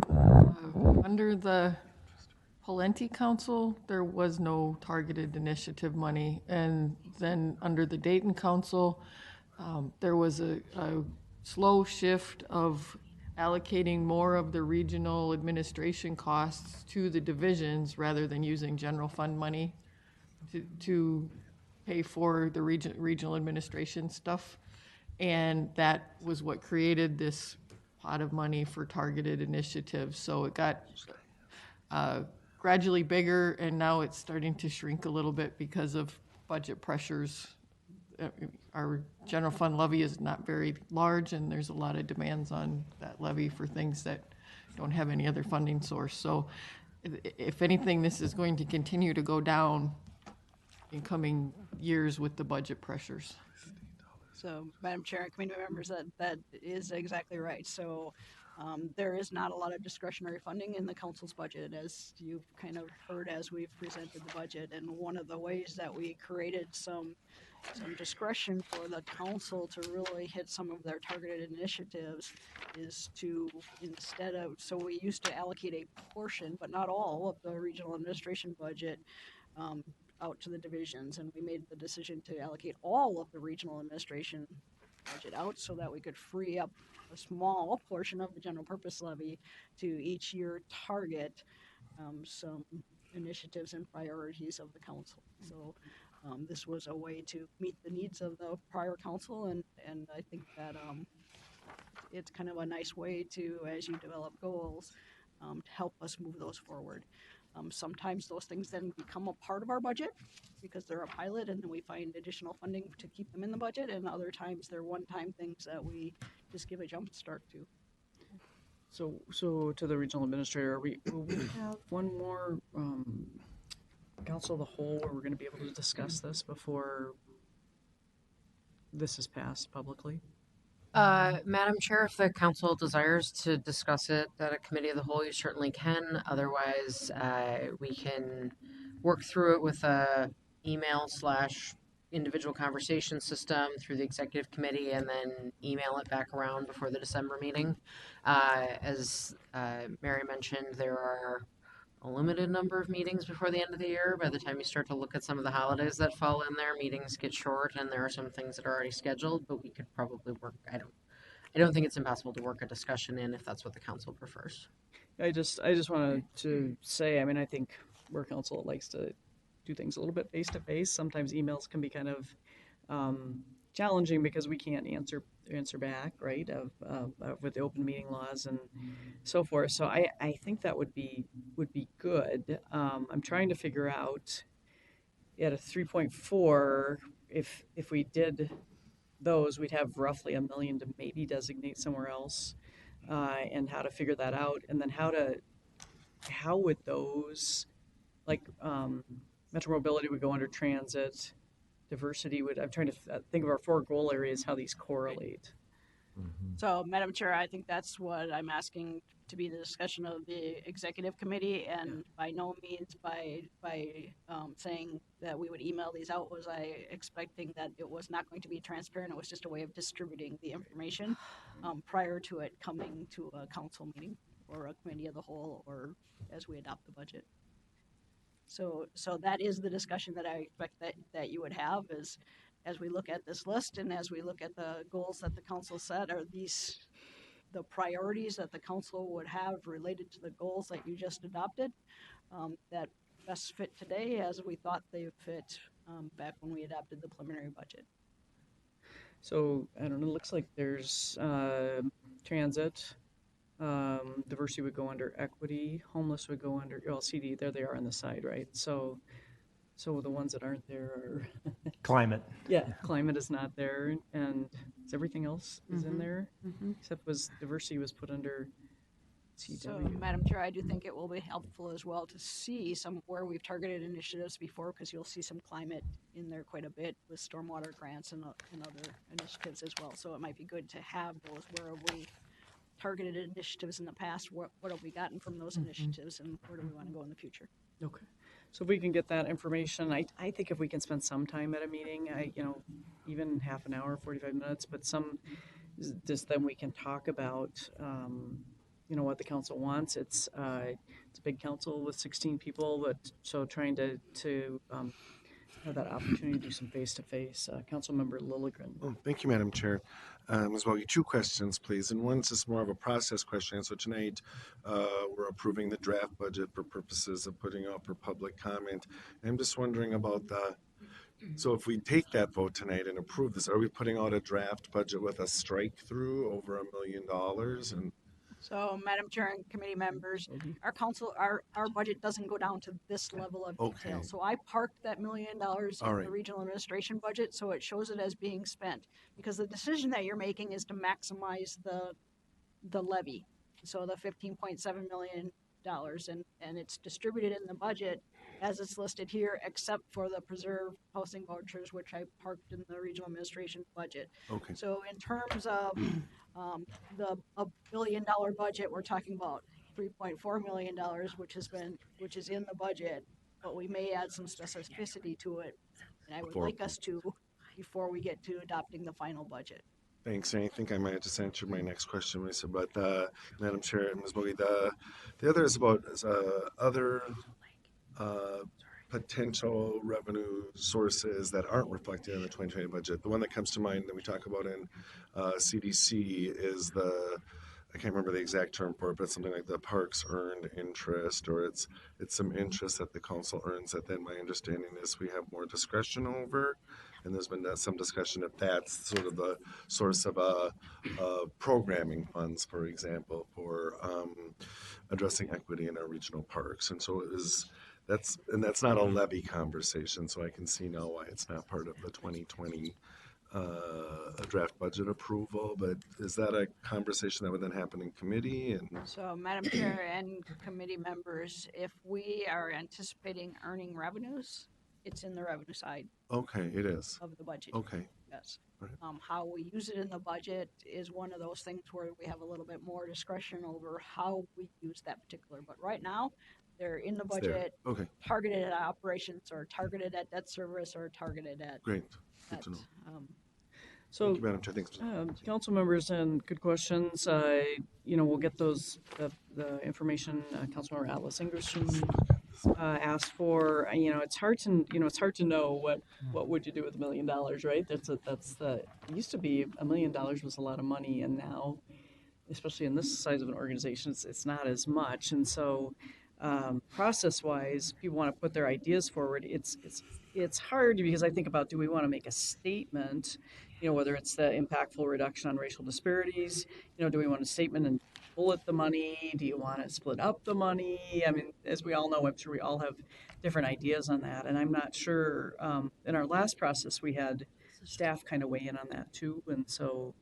Speaker 12: under the Pawlenty Council, there was no targeted initiative money. And then under the Dayton Council, there was a slow shift of allocating more of the regional administration costs to the divisions rather than using general fund money to pay for the regional administration stuff. And that was what created this pot of money for targeted initiatives. So it got gradually bigger, and now it's starting to shrink a little bit because of budget pressures. Our general fund levy is not very large, and there's a lot of demands on that levy for things that don't have any other funding source. So if anything, this is going to continue to go down in coming years with the budget pressures.
Speaker 15: So, Madam Chair and committee members, that is exactly right. So there is not a lot of discretionary funding in the council's budget, as you've kind of heard as we've presented the budget. And one of the ways that we created some discretion for the council to really hit some of their targeted initiatives is to, instead of, so we used to allocate a portion, but not all, of the regional administration budget out to the divisions, and we made the decision to allocate all of the regional administration budget out so that we could free up a small portion of the general purpose levy to each year target some initiatives and priorities of the council. So this was a way to meet the needs of the prior council, and I think that it's kind of a nice way to, as you develop goals, to help us move those forward. Sometimes those things then become a part of our budget because they're a pilot, and then we find additional funding to keep them in the budget, and other times they're one-time things that we just give a jump start to.
Speaker 1: So to the regional administrator, will we have one more council of the whole where we're going to be able to discuss this before this is passed publicly?
Speaker 16: Madam Chair, if the council desires to discuss it at a committee of the whole, you certainly can. Otherwise, we can work through it with a email/individual conversation system through the executive committee and then email it back around before the December meeting. As Mary mentioned, there are a limited number of meetings before the end of the year. By the time you start to look at some of the holidays that fall in there, meetings get short, and there are some things that are already scheduled, but we could probably work, I don't think it's impossible to work a discussion in if that's what the council prefers.
Speaker 1: I just wanted to say, I mean, I think we're a council that likes to do things a little bit face to face. Sometimes emails can be kind of challenging because we can't answer back, right, with the open meeting laws and so forth. So I think that would be good. I'm trying to figure out at a 3.4 if we did those, we'd have roughly $1 million to maybe designate somewhere else, and how to figure that out, and then how would those, like Metro Mobility would go under transit, diversity would, I'm trying to think of our 4 goal areas, how these correlate.
Speaker 15: So, Madam Chair, I think that's what I'm asking to be the discussion of the executive committee, and by no means by saying that we would email these out was I expecting that it was not going to be transparent. It was just a way of distributing the information prior to it coming to a council meeting or a committee of the whole, or as we adopt the budget. So that is the discussion that I expect that you would have, is as we look at this list and as we look at the goals that the council set, are these the priorities that the council would have related to the goals that you just adopted that best fit today as we thought they fit back when we adopted the preliminary budget?
Speaker 1: So, I don't know, it looks like there's transit, diversity would go under equity, homeless would go under, well, CD, there they are on the side, right? So the ones that aren't there are,
Speaker 7: Climate.
Speaker 1: yeah, climate is not there, and everything else is in there, except diversity was put under
Speaker 15: So,
Speaker 1: CW.
Speaker 15: Madam Chair, I do think it will be helpful as well to see some where we've targeted initiatives before, because you'll see some climate in there quite a bit with stormwater grants and other initiatives as well. So it might be good to have those where we targeted initiatives in the past. What have we gotten from those initiatives, and where do we want to go in the future?
Speaker 1: Okay. So if we can get that information, I think if we can spend some time at a meeting, even half an hour, 45 minutes, but just then we can talk about, what the council wants. It's a big council with 16 people, but so trying to have that opportunity to do some face-to-face. Councilmember Lilligren.
Speaker 14: Oh, thank you, Madam Chair. As well, two questions, please. And one's just more of a process question. So tonight, we're approving the draft budget for purposes of putting out for public comment. And I'm just wondering about so if we take that vote tonight and approve this, are we putting out a draft budget with a strike through over $1 million? And
Speaker 15: So, Madam Chair and committee members, our budget doesn't go down to this level of detail.
Speaker 14: Okay.
Speaker 15: So I parked that $1 million in
Speaker 14: All right.
Speaker 15: the regional administration budget, so it shows it as being spent. Because the decision that you're making is to maximize the levy. So the $15.7 million, and it's distributed in the budget as it's listed here, except for the preserved housing vouchers, which I parked in the regional administration budget.
Speaker 14: Okay.
Speaker 15: So in terms of the $1 billion budget, we're talking about $3.4 million, which is in the budget, but we may add some specificity to it, and I would like us to before we get to adopting the final budget.
Speaker 14: Thanks. And I think I might have just answered my next question, Lisa. But Madam Chair, Ms. Bogie, the other is about other potential revenue sources that aren't reflected in the 2020 budget. The one that comes to mind that we talk about in CDC is I can't remember the exact term for it, but it's something like the parks earned interest, or it's some interest that the council earns that then my understanding is we have more discretion over. And there's been some discussion if that's sort of the source of programming funds, for example, for addressing equity in our regional parks. And so that's not a levy conversation, so I can see now why it's not part of the 2020 draft budget approval. But is that a conversation that would then happen in committee? And
Speaker 15: so, Madam Chair and committee members, if we are anticipating earning revenues, it's in the revenue side.
Speaker 14: Okay, it is.
Speaker 15: Of the budget.
Speaker 14: Okay.
Speaker 15: Yes.
Speaker 14: Right.
Speaker 15: How we use it in the budget is one of those things where we have a little bit more discretion over how we use that particular. But right now, they're in the budget,
Speaker 14: okay,
Speaker 15: targeted at operations, or targeted at debt service, or targeted at.
Speaker 14: Great. Good to know.
Speaker 1: So,
Speaker 14: thank you, Madam Chair. Thanks.
Speaker 1: council members, and good questions. We'll get those the information. Councilmember Atlas Ingerson asked for. It's hard to know what would you do with $1 million, right? It used to be $1 million was a lot of money, and now, especially in this size of an organization, it's not as much. And so, process-wise, people want to put their ideas forward. It's hard because I think about, do we want to make a statement? Whether it's the impactful reduction on racial disparities, do we want a statement and bullet the money? Do you want to split up the money? I mean, as we all know, I'm sure we all have different ideas on that. And I'm not sure, in our last process, we had staff kind of weigh in on that too. And so,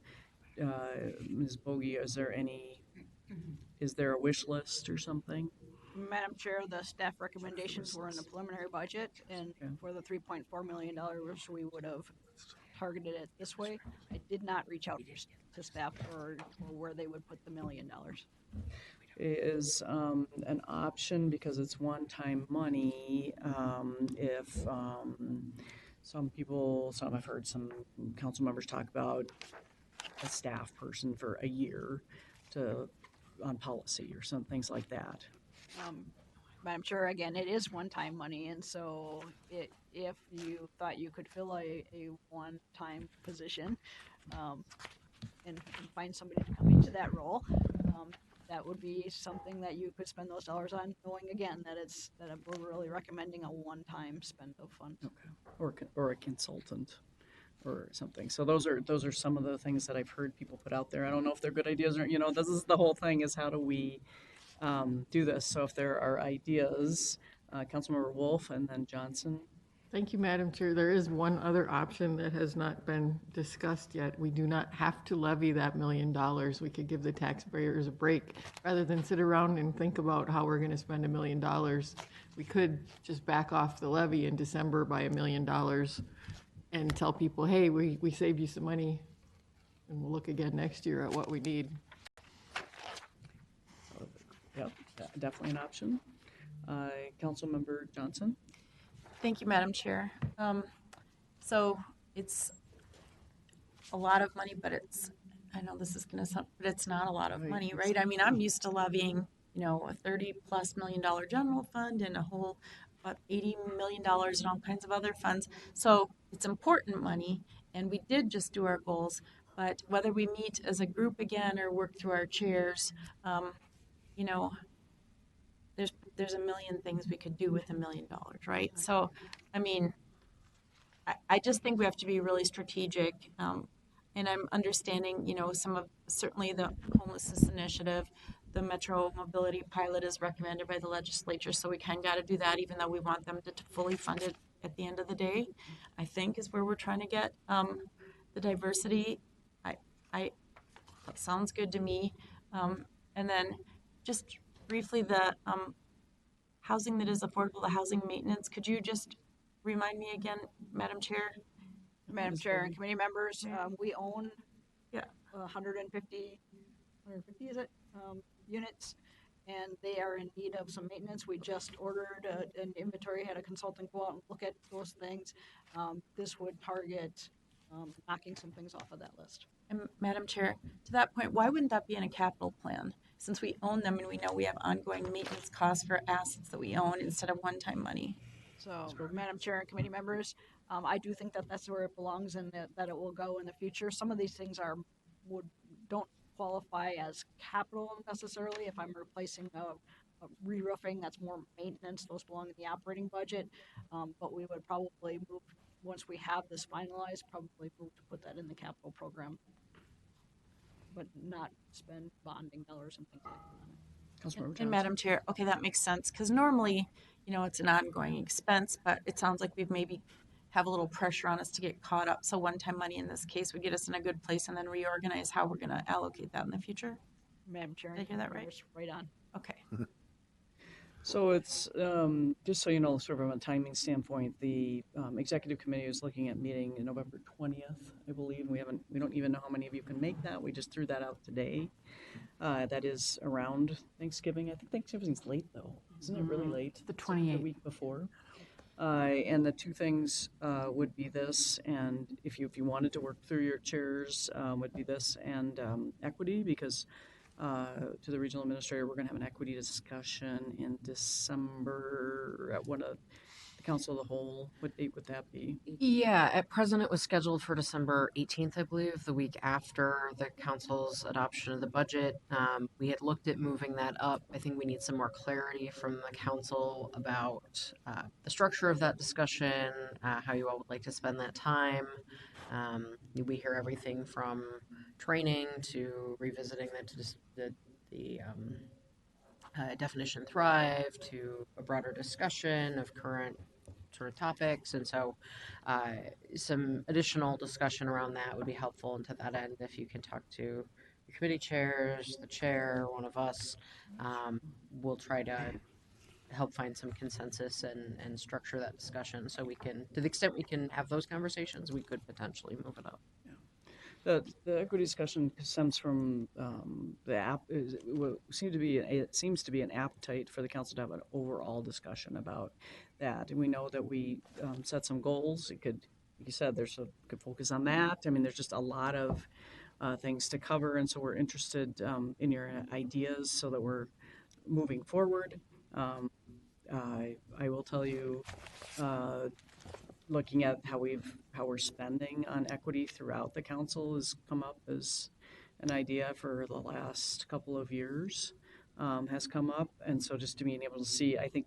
Speaker 1: Ms. Bogie, is there a wish list or something?
Speaker 15: Madam Chair, the staff recommendations were in the preliminary budget, and for the $3.4 million, we would have targeted it this way. I did not reach out to staff or where they would put the $1 million.
Speaker 1: Is an option because it's one-time money. If I've heard some council members talk about a staff person for a year on policy or some things like that.
Speaker 15: Madam Chair, again, it is one-time money, and so if you thought you could fill a one-time position, and find somebody to come into that role, that would be something that you could spend those dollars on, knowing again that we're really recommending a one-time spend of funds.
Speaker 1: Okay. Or a consultant or something. So those are some of the things that I've heard people put out there. I don't know if they're good ideas or, this is the whole thing, is how do we do this? So if there are ideas, Councilmember Wolf and then Johnson.
Speaker 12: Thank you, Madam Chair. There is one other option that has not been discussed yet. We do not have to levy that $1 million. We could give the taxpayers a break. Rather than sit around and think about how we're going to spend $1 million, we could just back off the levy in December by $1 million and tell people, hey, we saved you some money, and we'll look again next year at what we need.
Speaker 1: Yep, definitely an option. Councilmember Johnson.
Speaker 17: Thank you, Madam Chair. So it's a lot of money, but I know this is going to sound, but it's not a lot of money, right? I mean, I'm used to levying, a $30+ million general fund and a whole about $80 million and all kinds of other funds. So it's important money, and we did just do our goals. But whether we meet as a group again or work through our chairs, there's a million things we could do with $1 million, right? So, I mean, I just think we have to be really strategic. And I'm understanding, certainly the homelessness initiative, the Metro Mobility Pilot is recommended by the legislature. So we kind of got to do that, even though we want them to fully fund it at the end of the day, I think is where we're trying to get the diversity. That sounds good to me. And then just briefly, the housing that is affordable, the housing maintenance, could you just remind me again, Madam Chair?
Speaker 15: Madam Chair and committee members, we own 150 is it, units, and they are in need of some maintenance. We just ordered an inventory, had a consultant go out and look at those things. This would target knocking some things off of that list.
Speaker 17: And Madam Chair, to that point, why wouldn't that be in a capital plan? Since we own them and we know we have ongoing maintenance costs for assets that we own instead of one-time money.
Speaker 15: So, Madam Chair and committee members, I do think that that's where it belongs and that it will go in the future. Some of these things don't qualify as capital necessarily. If I'm replacing a re-roofing, that's more maintenance. Those belong in the operating budget. But we would probably move, once we have this finalized, probably move to put that in the capital program, but not spend bonding dollars and things like that.
Speaker 17: And Madam Chair, okay, that makes sense, because normally, it's an ongoing expense, but it sounds like we've maybe have a little pressure on us to get caught up. So one-time money in this case would get us in a good place and then reorganize how we're going to allocate that in the future.
Speaker 15: Madam Chair,
Speaker 17: did I hear that right?
Speaker 15: Right on.
Speaker 17: Okay.
Speaker 1: So it's, just so you know, sort of from a timing standpoint, the executive committee is looking at meeting November 20th, I believe. We don't even know how many of you can make that. We just threw that out today. That is around Thanksgiving. I think Thanksgiving's late though. Isn't it really late?
Speaker 11: The 28th.
Speaker 1: The week before. And the two things would be this, and if you wanted to work through your chairs, would be this and equity, because to the regional administrator, we're going to have an equity discussion in December at one of the Council of the Whole. What date would that be?
Speaker 16: Yeah, at present it was scheduled for December 18th, I believe, the week after the council's adoption of the budget. We had looked at moving that up. I think we need some more clarity from the council about the structure of that discussion, how you all would like to spend that time. We hear everything from training to revisiting the definition Thrive to a broader discussion of current sort of topics, and so some additional discussion around that would be helpful. And to that end, if you can talk to your committee chairs, the chair, one of us, we'll try to help find some consensus and structure that discussion so we can, to the extent we can have those conversations, we could potentially move it up.
Speaker 1: The equity discussion stems from it seems to be an appetite for the council to have an overall discussion about that. And we know that we set some goals. It could, like you said, could focus on that. I mean, there's just a lot of things to cover, and so we're interested in your ideas so that we're moving forward. I will tell you, looking at how we're spending on equity throughout the council has come up as an idea for the last couple of years, has come up. And so just to being able to see, I think,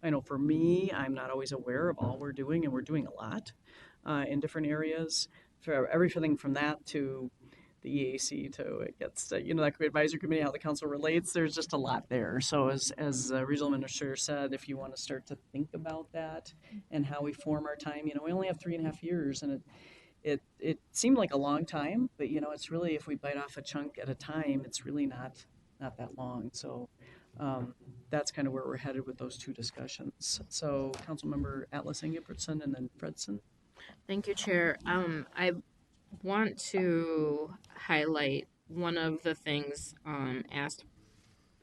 Speaker 1: I know for me, I'm not always aware of all we're doing, and we're doing a lot in different areas. For everything from that to the EAC to it gets to, that advisory committee, how the council relates, there's just a lot there. So as regional administrator said, if you want to start to think about that and how we form our time, we only have 3.5 years, and it seemed like a long time, but it's really, if we bite off a chunk at a time, it's really not that long. So that's kind of where we're headed with those two discussions. So Councilmember Atlas Ingebrigtsen and then Fredson.
Speaker 5: Thank you, Chair. I want to highlight one of the things asked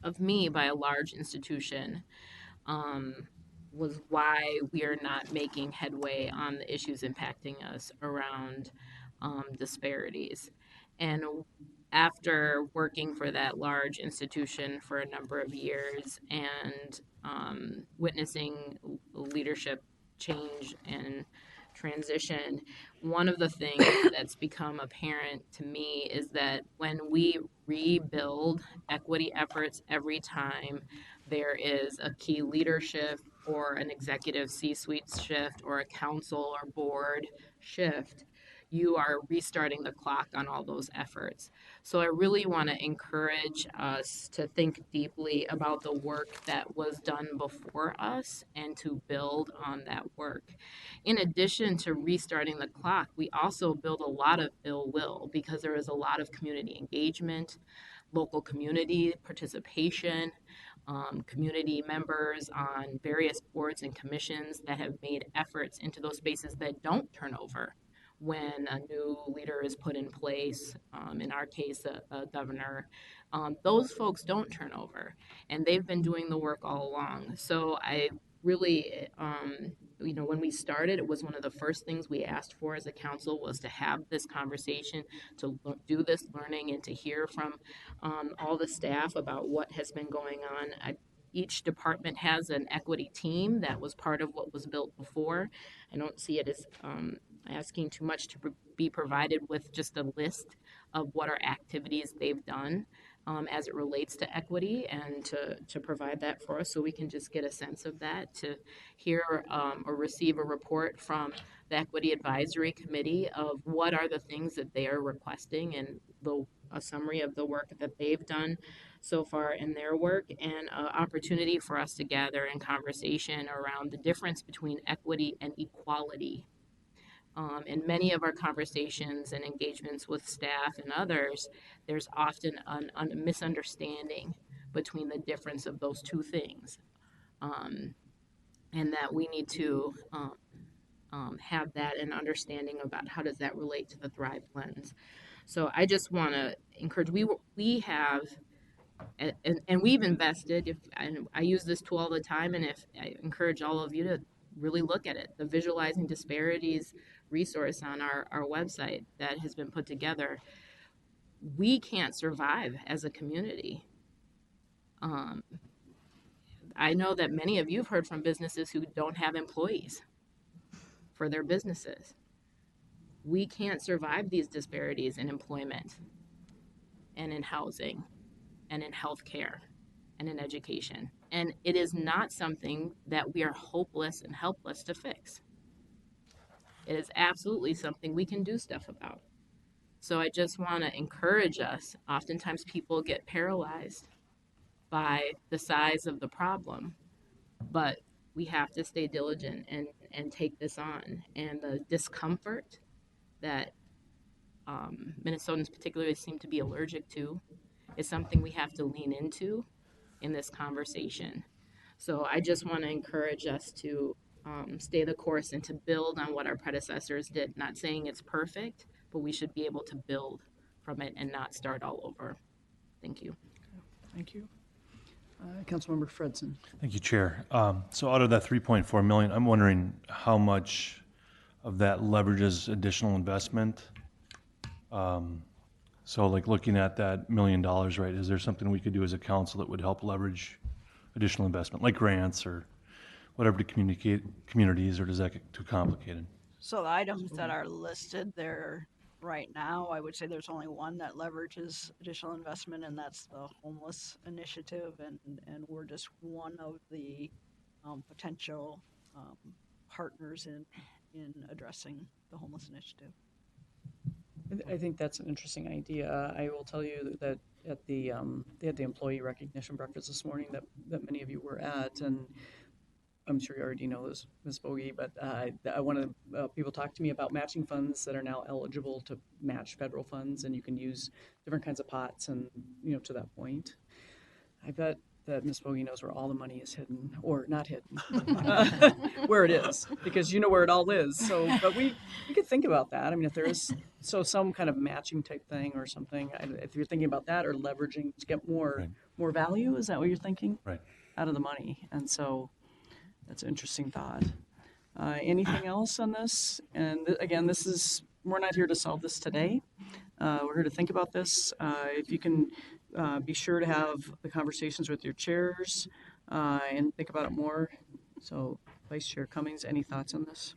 Speaker 5: of me by a large institution was why we are not making headway on the issues impacting us around disparities. And after working for that large institution for a number of years and witnessing leadership change and transition, one of the things that's become apparent to me is that when we rebuild equity efforts every time there is a key leadership or an executive C-suite shift or a council or board shift, you are restarting the clock on all those efforts. So I really want to encourage us to think deeply about the work that was done before us and to build on that work. In addition to restarting the clock, we also build a lot of ill will because there is a lot of community engagement, local community participation, community members on various boards and commissions that have made efforts into those spaces that don't turn over when a new leader is put in place, in our case, a governor. Those folks don't turn over, and they've been doing the work all along. So I really, when we started, it was one of the first things we asked for as a council was to have this conversation, to do this learning, and to hear from all the staff about what has been going on. Each department has an equity team that was part of what was built before. I don't see it as asking too much to be provided with just a list of what are activities they've done as it relates to equity, and to provide that for us so we can just get a sense of that, to hear or receive a report from the Equity Advisory Committee of what are the things that they are requesting and a summary of the work that they've done so far in their work, and an opportunity for us to gather in conversation around the difference between equity and equality. In many of our conversations and engagements with staff and others, there's often a misunderstanding between the difference of those two things, and that we need to have that and understanding about how does that relate to the Thrive lens. So I just want to encourage, we have, and we've invested, and I use this tool all the time, and if I encourage all of you to really look at it, the Visualizing Disparities resource on our website that has been put together. We can't survive as a community. I know that many of you have heard from businesses who don't have employees for their businesses. We can't survive these disparities in employment and in housing and in healthcare and in education. And it is not something that we are hopeless and helpless to fix. It is absolutely something we can do stuff about. So I just want to encourage us. Oftentimes people get paralyzed by the size of the problem, but we have to stay diligent and take this on. And the discomfort that Minnesotans particularly seem to be allergic to is something we have to lean into in this conversation. So I just want to encourage us to stay the course and to build on what our predecessors did. Not saying it's perfect, but we should be able to build from it and not start all over. Thank you.
Speaker 1: Thank you. Councilmember Fredson.
Speaker 2: Thank you, Chair. So out of that 3.4 million, I'm wondering how much of that leverages additional investment. So like looking at that $1 million, right, is there something we could do as a council that would help leverage additional investment, like grants or whatever to communicate communities, or does that get too complicated?
Speaker 15: So the items that are listed there right now, I would say there's only one that leverages additional investment, and that's the homeless initiative, and we're just one of the potential partners in addressing the homeless initiative.
Speaker 1: I think that's an interesting idea. I will tell you that at the they had the employee recognition breakfast this morning that many of you were at, and I'm sure you already know this, Ms. Bogie, but one of the people talked to me about matching funds that are now eligible to match federal funds, and you can use different kinds of pots, and to that point, I bet that Ms. Bogie knows where all the money is hidden, or not hidden, where it is, because you know where it all is. So, but we could think about that. I mean, if there is some kind of matching type thing or something, if you're thinking about that or leveraging to get more value, is that what you're thinking?
Speaker 2: Right.
Speaker 1: Out of the money, and so. That's an interesting thought. Anything else on this? And again, we're not here to solve this today. We're here to think about this. If you can be sure to have the conversations with your chairs and think about it more. So, Vice Chair Cummings, any thoughts on this?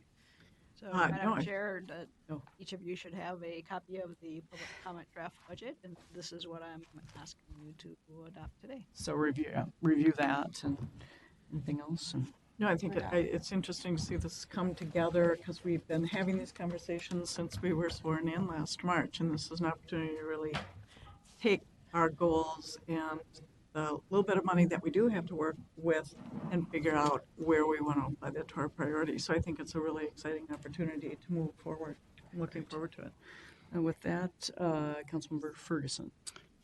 Speaker 15: So, Madam Chair, each of you should have a copy of the public comment draft budget, and this is what I'm asking you to adopt today.
Speaker 1: So review that, and anything else?
Speaker 13: No, I think it's interesting to see this come together because we've been having these conversations since we were sworn in last March, and this is an opportunity to really take our goals and the little bit of money that we do have to work with and figure out where we want to apply that to our priorities. So I think it's a really exciting opportunity to move forward. I'm looking forward to it.
Speaker 1: And with that, Councilmember Ferguson.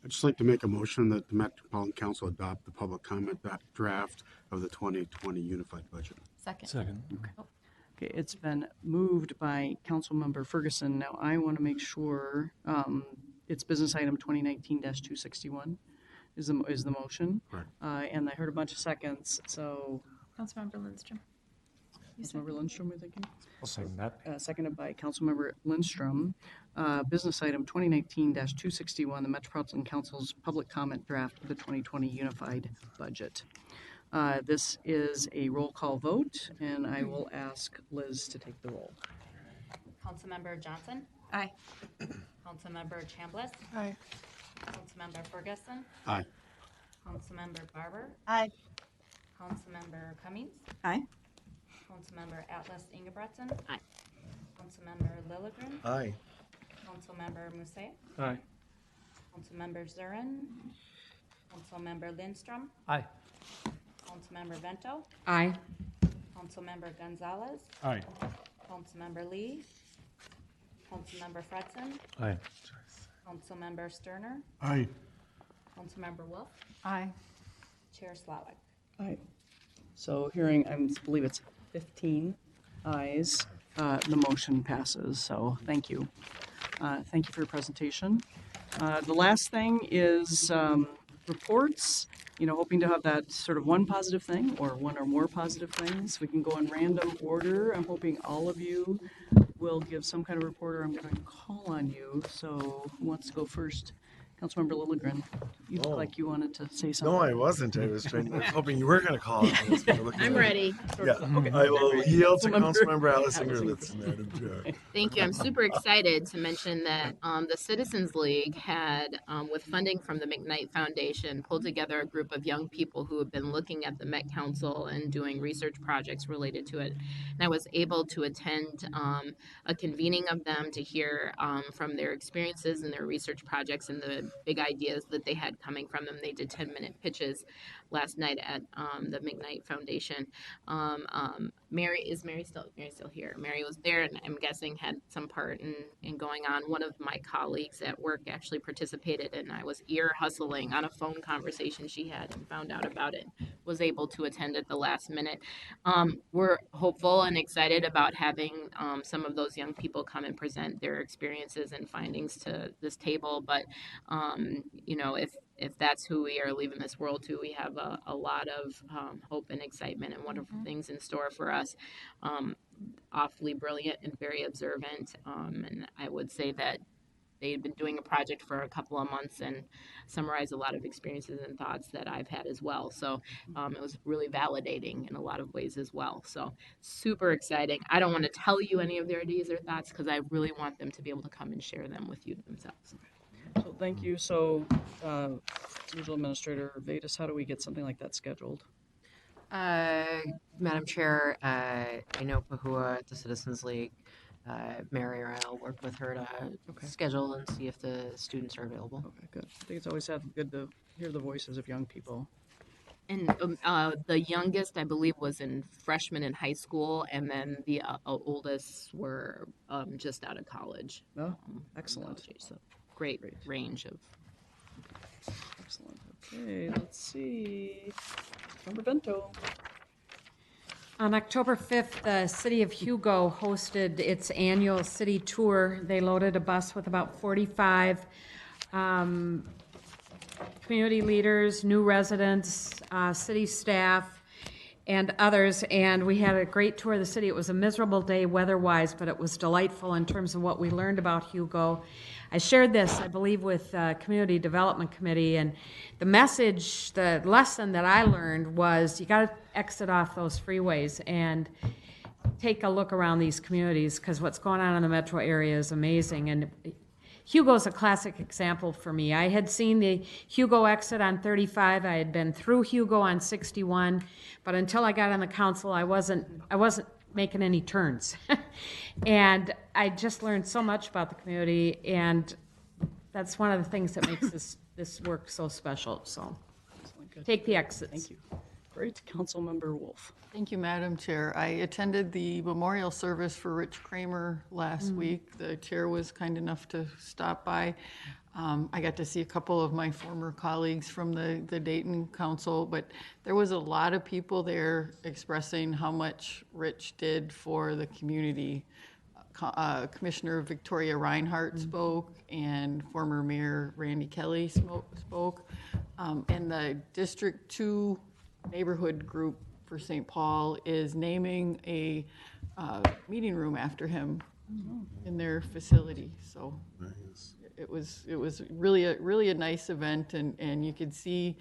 Speaker 4: I'd just like to make a motion that the Metropolitan Council adopt the public comment draft of the 2020 unified budget.
Speaker 2: Second.
Speaker 1: Okay, it's been moved by Councilmember Ferguson. Now I want to make sure it's business item 2019-261 is the motion.
Speaker 4: Right.
Speaker 1: And I heard a bunch of seconds. So
Speaker 17: Councilmember Lindstrom.
Speaker 1: Councilmember Lindstrom, we're thinking.
Speaker 7: I'll second that.
Speaker 1: Seconded by Councilmember Lindstrom. Business item 2019-261, the Metropolitan Council's public comment draft of the 2020 unified budget. This is a roll call vote, and I will ask Liz to take the roll.
Speaker 6: Councilmember Johnson?
Speaker 17: Aye.
Speaker 6: Councilmember Chambliss?
Speaker 13: Aye.
Speaker 6: Councilmember Ferguson?
Speaker 4: Aye.
Speaker 6: Councilmember Barber?
Speaker 17: Aye.
Speaker 6: Councilmember Cummings?
Speaker 13: Aye.
Speaker 6: Councilmember Atlas Ingebretson?
Speaker 16: Aye.
Speaker 6: Councilmember Lilligren?
Speaker 14: Aye.
Speaker 6: Councilmember Musse?
Speaker 2: Aye.
Speaker 6: Councilmember Zurin? Councilmember Lindstrom?
Speaker 7: Aye.
Speaker 6: Councilmember Vento?
Speaker 11: Aye.
Speaker 6: Councilmember Gonzalez?
Speaker 2: Aye.
Speaker 6: Councilmember Lee? Councilmember Fredson?
Speaker 2: Aye.
Speaker 6: Councilmember Sterner?
Speaker 14: Aye.
Speaker 6: Councilmember Wolf?
Speaker 17: Aye.
Speaker 6: Chair Slawik?
Speaker 1: Aye. So hearing, I believe it's 15 ayes, the motion passes. So thank you. Thank you for your presentation. The last thing is reports. Hoping to have that sort of one positive thing or one or more positive things. We can go in random order. I'm hoping all of you will give some kind of report, or I'm going to call on you. So who wants to go first? Councilmember Lilligren, you look like you wanted to say something.
Speaker 14: No, I wasn't. I was hoping you were going to call on us.
Speaker 5: I'm ready.
Speaker 14: Yeah,
Speaker 1: Okay.
Speaker 14: I will yield to
Speaker 1: Councilmember
Speaker 14: Councilmember Alice
Speaker 1: Alice
Speaker 14: Ingerlitz, Madam Chair.
Speaker 5: Thank you. I'm super excited to mention that the Citizens League had, with funding from the McKnight Foundation, pulled together a group of young people who have been looking at the Met Council and doing research projects related to it. And I was able to attend a convening of them to hear from their experiences and their research projects and the big ideas that they had coming from them. They did 10-minute pitches last night at the McKnight Foundation. Mary still here? Mary was there, and I'm guessing had some part in going on. One of my colleagues at work actually participated, and I was ear hustling on a phone conversation she had and found out about it. Was able to attend at the last minute. We're hopeful and excited about having some of those young people come and present their experiences and findings to this table. But if that's who we are leaving this world to, we have a lot of hope and excitement and wonderful things in store for us. Awfully brilliant and very observant. And I would say that they had been doing a project for a couple of months and summarized a lot of experiences and thoughts that I've had as well. So it was really validating in a lot of ways as well. So super exciting. I don't want to tell you any of their ideas or thoughts because I really want them to be able to come and share them with you themselves.
Speaker 1: So thank you. So, Regional Administrator Vedas, how do we get something like that scheduled?
Speaker 16: Madam Chair, I know Pahua at the Citizens League, Mary or I'll work with her to schedule and see if the students are available.
Speaker 1: Okay, good. I think it's always good to hear the voices of young people.
Speaker 5: And the youngest, I believe, was in freshman in high school, and then the oldest were just out of college.
Speaker 1: Oh, excellent.
Speaker 5: So great range of.
Speaker 1: Excellent. Okay, let's see. Member Bento.
Speaker 11: On October 5th, the city of Hugo hosted its annual city tour. They loaded a bus with about 45 community leaders, new residents, city staff, and others, and we had a great tour of the city. It was a miserable day weather-wise, but it was delightful in terms of what we learned about Hugo. I shared this, I believe, with Community Development Committee, and the message, the lesson that I learned was you got to exit off those freeways and take a look around these communities, because what's going on in the metro area is amazing. And Hugo's a classic example for me. I had seen the Hugo exit on 35. I had been through Hugo on 61, but until I got on the council, I wasn't making any turns. And I just learned so much about the community, and that's one of the things that makes this work so special. So take the exits.
Speaker 1: Thank you. Great. Councilmember Wolf.
Speaker 12: Thank you, Madam Chair. I attended the memorial service for Rich Kramer last week. The chair was kind enough to stop by. I got to see a couple of my former colleagues from the Dayton Council, but there was a lot of people there expressing how much Rich did for the community. Commissioner Victoria Reinhardt spoke, and former Mayor Randy Kelly spoke, and the District 2 neighborhood group for St. Paul is naming a meeting room after him in their facility. So it was really a nice event, and you could see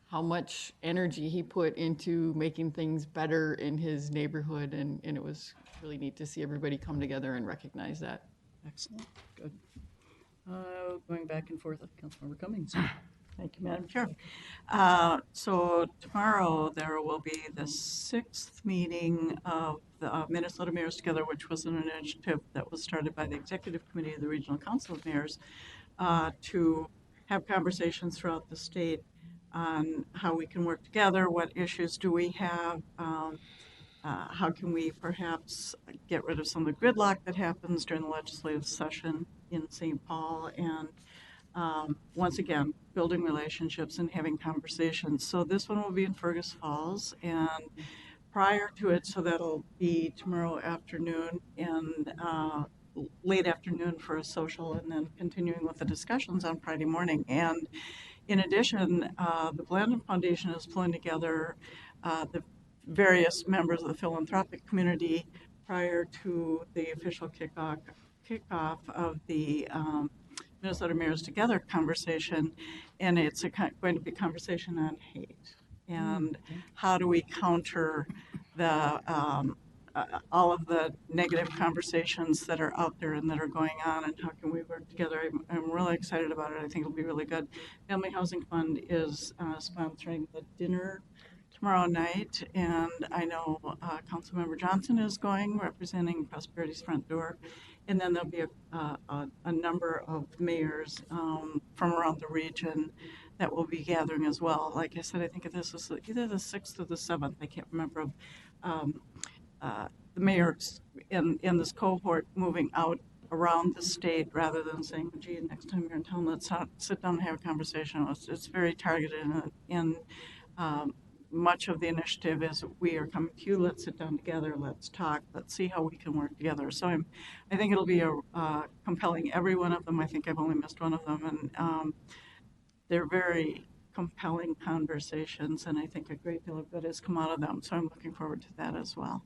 Speaker 12: how much energy he put into making things better in his neighborhood, and it was really neat to see everybody come together and recognize that.
Speaker 1: Excellent. Good. Going back and forth, Councilmember Cummings.
Speaker 13: Thank you, Madam Chair. So tomorrow there will be the 6th meeting of the Minnesota Mayors Together, which was an initiative that was started by the Executive Committee of the Regional Council of Mayors to have conversations throughout the state on how we can work together, what issues do we have, how can we perhaps get rid of some of the gridlock that happens during the legislative session in St. Paul, and once again, building relationships and having conversations. So this one will be in Fergus Falls, and prior to it, so that'll be tomorrow afternoon and late afternoon for a social, and then continuing with the discussions on Friday morning. And in addition, the Blandon Foundation is pulling together the various members of the philanthropic community prior to the official kickoff of the Minnesota Mayors Together conversation, and it's going to be a conversation on hate and how do we counter the all of the negative conversations that are out there and that are going on, and how can we work together. I'm really excited about it. I think it'll be really good. Family Housing Fund is sponsoring the dinner tomorrow night, and I know Councilmember Johnson is going, representing Prosperity's Front Door. And then there'll be a number of mayors from around the region that will be gathering as well. Like I said, I think this is either the 6th or the 7th, I can't remember, the mayors in this cohort moving out around the state rather than saying, gee, next time you're in town, let's sit down and have a conversation. It's very targeted, and much of the initiative is we are coming to you, let's sit down together, let's talk, let's see how we can work together. So I think it'll be a compelling, every one of them. I think I've only missed one of them, and they're very compelling conversations, and I think a great deal of good has come out of them. So I'm looking forward to that as well.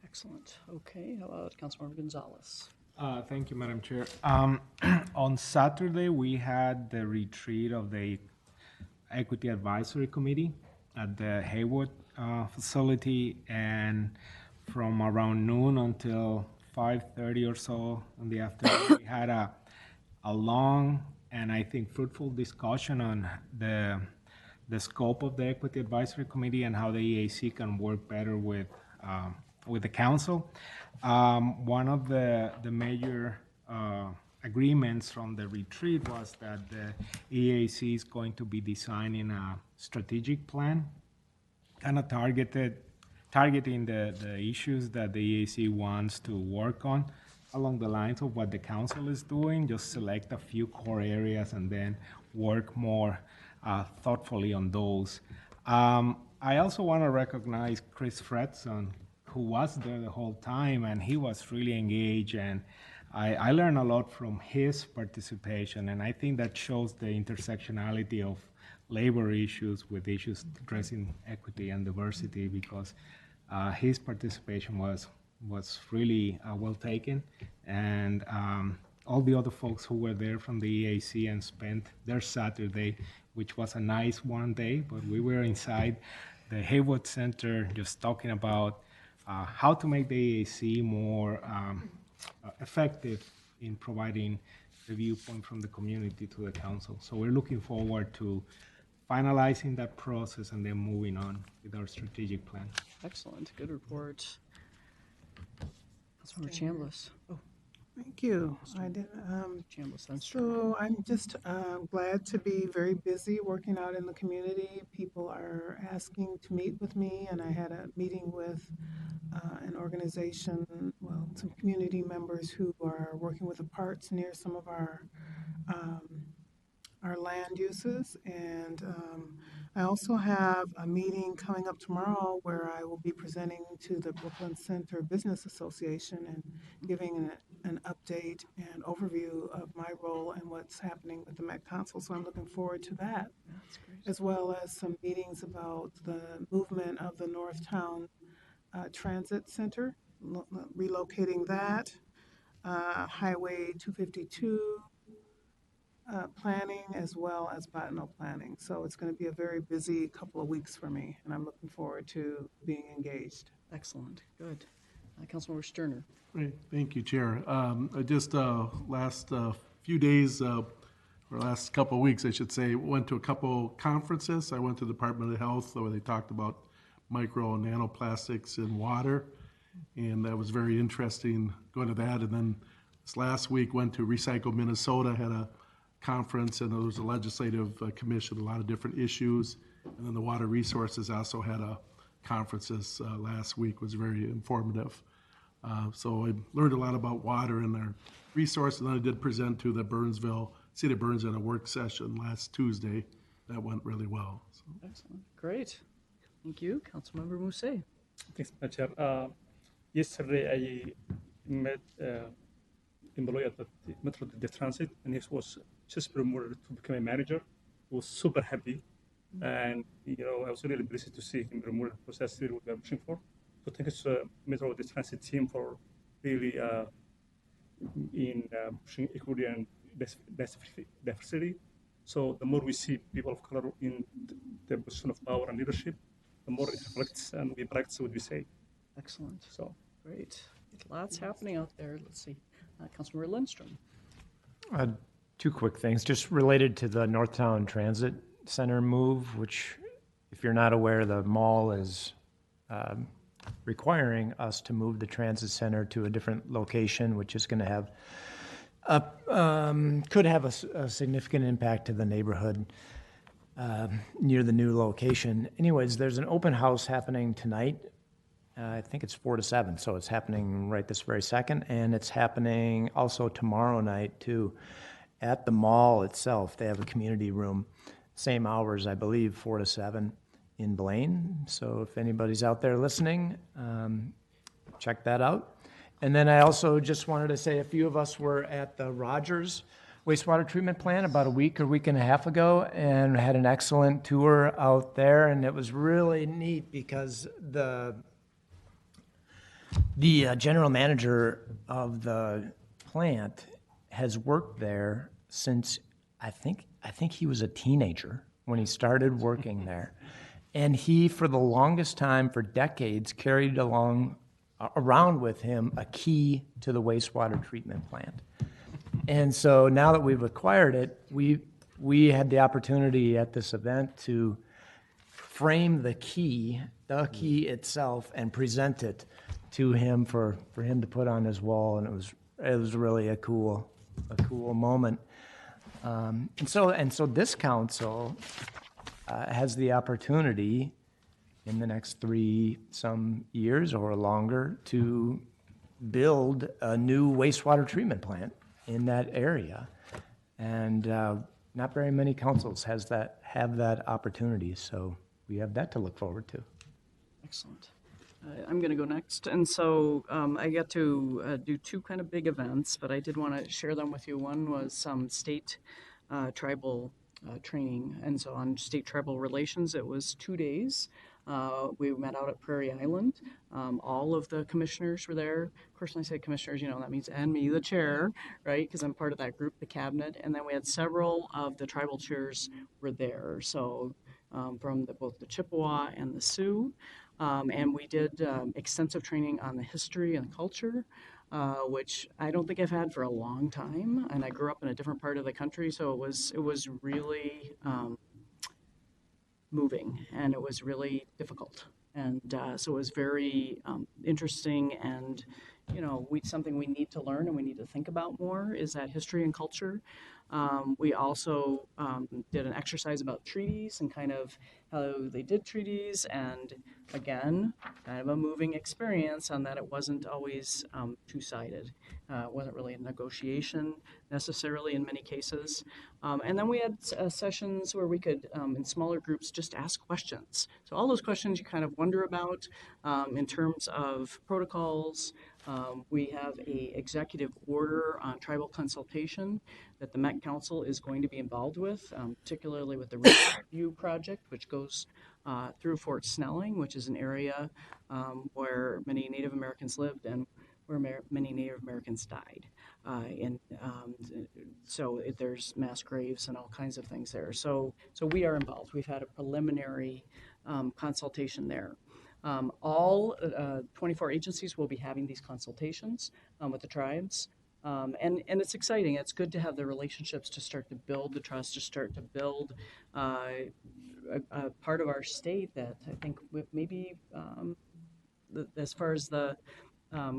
Speaker 1: Excellent. Okay, how about Councilmember Gonzalez?
Speaker 10: Thank you, Madam Chair. On Saturday, we had the retreat of the Equity Advisory Committee at the Haywood facility, and from around noon until 5:30 or so in the afternoon, we had a long and I think fruitful discussion on the scope of the Equity Advisory Committee and how the EAC can work better with the council. One of the major agreements from the retreat was that the EAC is going to be designing a strategic plan, kind of targeting the issues that the EAC wants to work on along the lines of what the council is doing, just select a few core areas and then work more thoughtfully on those. I also want to recognize Chris Fredson, who was there the whole time, and he was really engaged, and I learned a lot from his participation, and I think that shows the intersectionality of labor issues with issues addressing equity and diversity, because his participation was really well taken, and all the other folks who were there from the EAC and spent their Saturday, which was a nice warm day, but we were inside the Haywood Center just talking about how to make the EAC more effective in providing the viewpoint from the community to the council. So we're looking forward to finalizing that process and then moving on with our strategic plan.
Speaker 1: Excellent, good report. Councilmember Chambliss. Oh,
Speaker 3: Thank you. I did.
Speaker 1: Chambliss, then
Speaker 3: So I'm just glad to be very busy working out in the community. People are asking to meet with me, and I had a meeting with an organization, well, some community members who are working with the parks near some of our land uses. And I also have a meeting coming up tomorrow where I will be presenting to the Brooklyn Center Business Association and giving an update and overview of my role and what's happening with the Met Council. So I'm looking forward to that, as well as some meetings about the movement of the Northtown Transit Center, relocating that, Highway 252, planning, as well as Botano planning. So it's going to be a very busy couple of weeks for me, and I'm looking forward to being engaged.
Speaker 1: Excellent, good. Councilmember Sterner.
Speaker 18: Great, thank you, Chair. I just last few days, or last couple of weeks, I should say, went to a couple conferences. I went to the Department of Health where they talked about micro and nanoplastics in water, and that was very interesting going to that. And then this last week went to Recycle Minnesota, had a conference, and there was a legislative commission, a lot of different issues. And then the Water Resources also had a conference this last week, was very informative. So I learned a lot about water and their resources, and then I did present to the City of Burns in a work session last Tuesday. That went really well. So.
Speaker 1: Excellent, great. Thank you. Councilmember Mousse.
Speaker 19: Thanks, Madam Chair. Yesterday I met employee at the Metropolitan Transit, and he was just promoted to become a manager. He was super happy, and I was really pleased to see him promoted, because that's really what we are pushing for. So thank you to the Metropolitan Transit team for really pushing equity and diversity. So the more we see people of color in the position of power and leadership, the more it reflects and we practice what we say.
Speaker 1: Excellent.
Speaker 19: So
Speaker 1: great. Lots happening out there. Let's see. Councilmember Lindstrom.
Speaker 7: Two quick things, just related to the Northtown Transit Center move, which, if you're not aware, the mall is requiring us to move the transit center to a different location, which is going to have could have a significant impact to the neighborhood near the new location. Anyways, there's an open house happening tonight. I think it's 4 to 7, so it's happening right this very second, and it's happening also tomorrow night too. At the mall itself, they have a community room, same hours, I believe, 4 to 7 in Blaine. So if anybody's out there listening, check that out. And then I also just wanted to say a few of us were at the Rogers wastewater treatment plant about a week and a half ago, and had an excellent tour out there, and it was really neat because the general manager of the plant has worked there since I think he was a teenager when he started working there. And he, for the longest time, for decades, carried around with him a key to the wastewater treatment plant. And so now that we've acquired it, we had the opportunity at this event to frame the key itself, and present it to him for him to put on his wall, and it was really a cool moment. And so this council has the opportunity in the next 3 some years or longer to build a new wastewater treatment plant in that area. And not very many councils have that opportunity, so we have that to look forward to.
Speaker 1: Excellent. I'm going to go next. And so I get to do 2 kind of big events, but I did want to share them with you. One was some state tribal training. And so on state tribal relations, it was 2 days. We met out at Prairie Island. All of the commissioners were there. Of course, when I say commissioners, that means and me, the chair, right? Because I'm part of that group, the cabinet. And then we had several of the tribal chairs were there. So from both the Chippewa and the Sioux. And we did extensive training on the history and culture, which I don't think I've had for a long time. And I grew up in a different part of the country, so it was really moving, and it was really difficult. And so it was very interesting, and something we need to learn and we need to think about more is that history and culture. We also did an exercise about treaties and kind of how they did treaties, and again, kind of a moving experience on that it wasn't always two-sided. It wasn't really a negotiation necessarily in many cases. And then we had sessions where we could, in smaller groups, just ask questions. So all those questions you kind of wonder about in terms of protocols. We have an executive order on tribal consultation that the Met Council is going to be involved with, particularly with the review project, which goes through Fort Snelling, which is an area where many Native Americans lived and where many Native Americans died. So there's mass graves and all kinds of things there. So we are involved. We've had a preliminary consultation there. All 24 agencies will be having these consultations with the tribes. And it's exciting. It's good to have the relationships to start to build the trust, to start to build a part of our state that I think maybe as far as the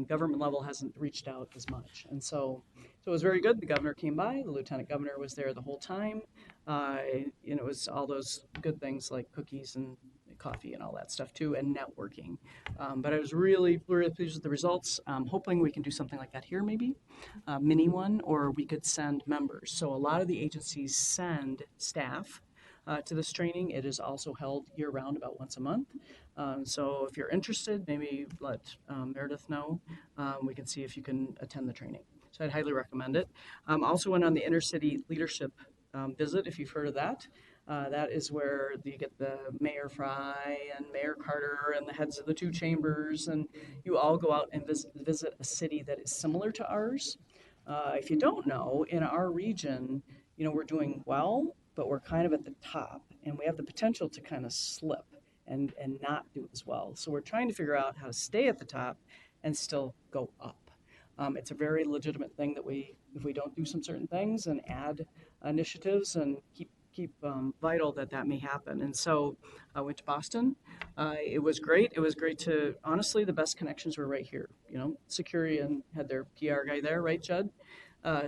Speaker 1: government level hasn't reached out as much. And so it was very good. The governor came by, the lieutenant governor was there the whole time. It was all those good things like cookies and coffee and all that stuff too, and networking. But I was really pleased with the results. Hoping we can do something like that here maybe, a mini one, or we could send members. So a lot of the agencies send staff to this training. It is also held year-round about once a month. So if you're interested, maybe let Meredith know. We can see if you can attend the training. So I'd highly recommend it. Also went on the intercity leadership visit, if you've heard of that. That is where you get the Mayor Fry and Mayor Carter and the heads of the 2 chambers, and you all go out and visit a city that is similar to ours. If you don't know, in our region, we're doing well, but we're kind of at the top, and we have the potential to kind of slip and not do as well. So we're trying to figure out how to stay at the top and still go up. It's a very legitimate thing that if we don't do some certain things and add initiatives and keep vital that may happen. And so I went to Boston. It was great. It was great to, honestly, the best connections were right here. Securian had their PR guy there, right, Judd?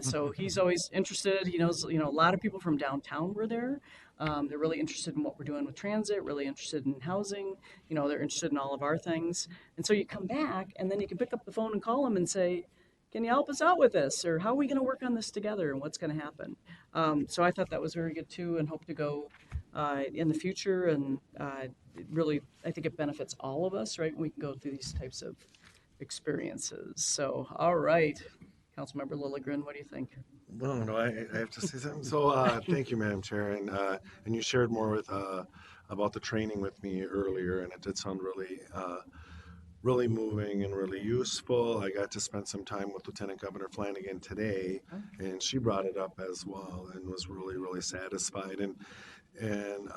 Speaker 1: So he's always interested. He knows, a lot of people from downtown were there. They're really interested in what we're doing with transit, really interested in housing. They're interested in all of our things. And so you come back, and then you can pick up the phone and call them and say, can you help us out with this? Or how are we going to work on this together, and what's going to happen? So I thought that was very good too, and hope to go in the future. And really, I think it benefits all of us, right? We can go through these types of experiences. So, all right. Councilmember Lilligren, what do you think?
Speaker 14: Well, no, I have to say something. So thank you, Madam Chair. And you shared more about the training with me earlier, and it did sound really really moving and really useful. I got to spend some time with Lieutenant Governor Flanagan today, and she brought it up as well and was really, really satisfied. And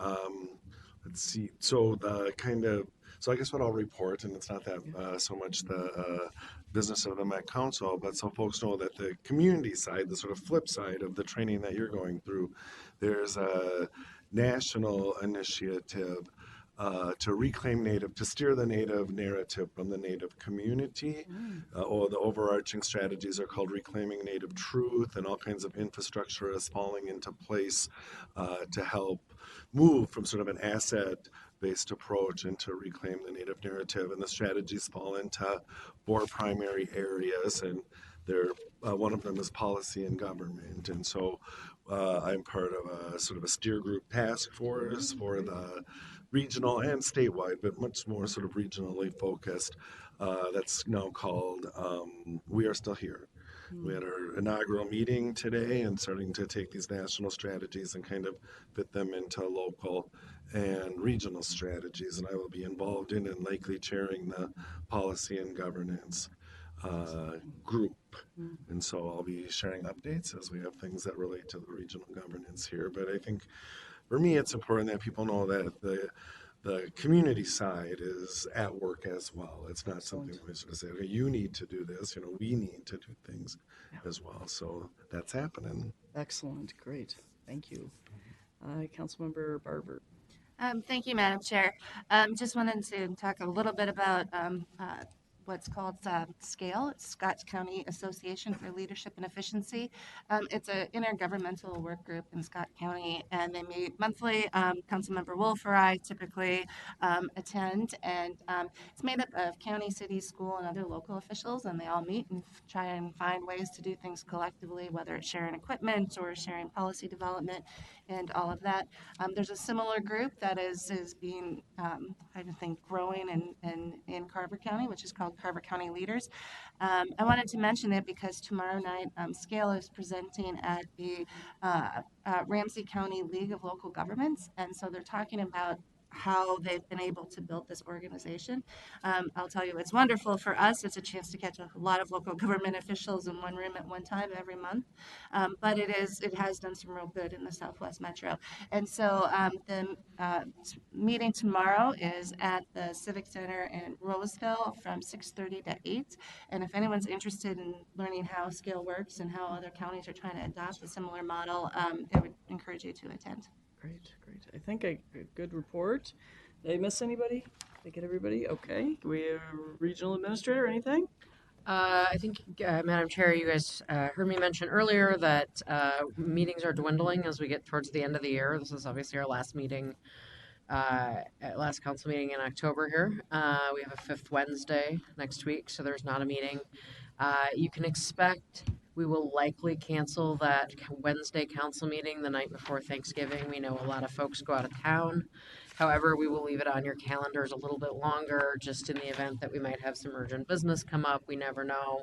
Speaker 14: let's see. So the kind of so I guess what I'll report, and it's not that so much the business of the Met Council, but so folks know that the community side, the sort of flip side of the training that you're going through, there's a national initiative to reclaim Native, to steer the Native narrative from the Native community. Or the overarching strategies are called Reclaiming Native Truth, and all kinds of infrastructure is falling into place to help move from sort of an asset-based approach into reclaim the Native narrative. And the strategies fall into 4 primary areas, and they're one of them is policy and government. And so I'm part of a sort of a steer group task force for the regional and statewide, but much more sort of regionally focused. That's now called We Are Still Here. We had our inaugural meeting today and starting to take these national strategies and kind of fit them into local and regional strategies. And I will be involved in and likely chairing the policy and governance group. And so I'll be sharing updates as we have things that relate to the regional governance here. But I think for me, it's important that people know that the community side is at work as well. It's not something we sort of say, okay, you need to do this, we need to do things as well. So that's happening.
Speaker 1: Excellent, great, thank you. Councilmember Barber.
Speaker 20: Thank you, Madam Chair. Just wanted to talk a little bit about what's called SCALE. It's Scott County Association for Leadership and Efficiency. It's an intergovernmental work group in Scott County, and they meet monthly. Councilmember Wolf or I typically attend, and it's made up of county, city, school, and other local officials, and they all meet and try and find ways to do things collectively, whether it's sharing equipment or sharing policy development and all of that. There's a similar group that is being, I think, growing in Carver County, which is called Carver County Leaders. I wanted to mention it because tomorrow night, SCALE is presenting at the Ramsey County League of Local Governments, and so they're talking about how they've been able to build this organization. I'll tell you, it's wonderful for us. It's a chance to catch a lot of local government officials in one room at one time every month. But it has done some real good in the Southwest Metro. And so the meeting tomorrow is at the Civic Center in Roseville from 6:30 to 8. And if anyone's interested in learning how SCALE works and how other counties are trying to adopt a similar model, I would encourage you to attend.
Speaker 1: Great, great. I think a good report. Did I miss anybody? Did I get everybody? Okay. Do we have a regional administrator or anything?
Speaker 16: I think, Madam Chair, you guys heard me mention earlier that meetings are dwindling as we get towards the end of the year. This is obviously our last meeting, last council meeting in October here. We have a 5th Wednesday next week, so there's not a meeting. You can expect we will likely cancel that Wednesday council meeting the night before Thanksgiving. We know a lot of folks go out of town. However, we will leave it on your calendars a little bit longer, just in the event that we might have some urgent business come up. We never know.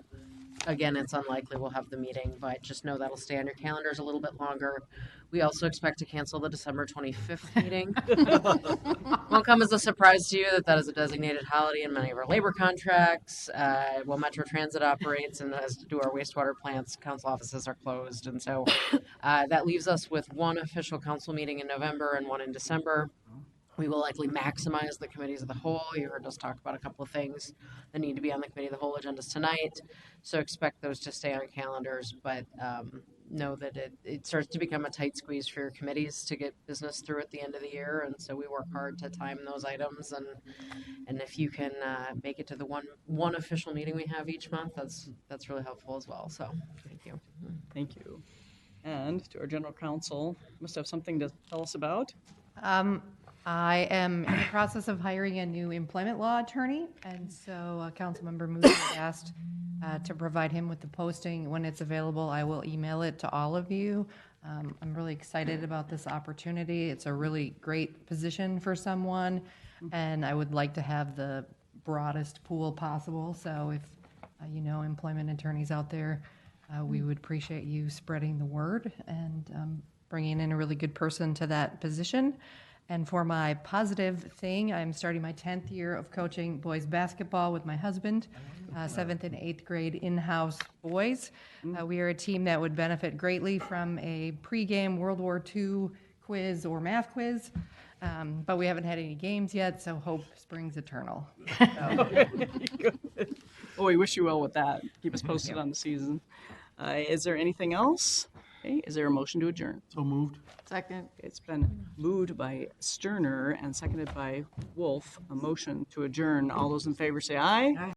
Speaker 16: Again, it's unlikely we'll have the meeting, but just know that'll stay on your calendars a little bit longer. We also expect to cancel the December 25th meeting. Won't come as a surprise to you that is a designated holiday in many of our labor contracts. While Metro Transit operates and as do our wastewater plants, council offices are closed. And so that leaves us with one official council meeting in November and one in December. We will likely maximize the committees of the whole. You heard us talk about a couple of things that need to be on the committee of the whole agendas tonight. So expect those to stay on calendars, but know that it starts to become a tight squeeze for your committees to get business through at the end of the year. And so we work hard to time those items. And if you can make it to the one official meeting we have each month, that's really helpful as well. So thank you.
Speaker 1: Thank you. And to our general counsel, must have something to tell us about.
Speaker 21: I am in the process of hiring a new employment law attorney, and so Councilmember Moody has asked to provide him with the posting. When it's available, I will email it to all of you. I'm really excited about this opportunity. It's a really great position for someone, and I would like to have the broadest pool possible. So if you know employment attorneys out there, we would appreciate you spreading the word and bringing in a really good person to that position. And for my positive thing, I'm starting my 10th year of coaching boys basketball with my husband, 7th and 8th grade in-house boys. We are a team that would benefit greatly from a pregame World War II quiz or math quiz. But we haven't had any games yet, so hope springs eternal.
Speaker 1: Well, we wish you well with that. Keep us posted on the season. Is there anything else? Okay, is there a motion to adjourn?
Speaker 18: So moved.
Speaker 12: Second.
Speaker 1: It's been moved by Sterner and seconded by Wolf. A motion to adjourn. All those in favor say aye.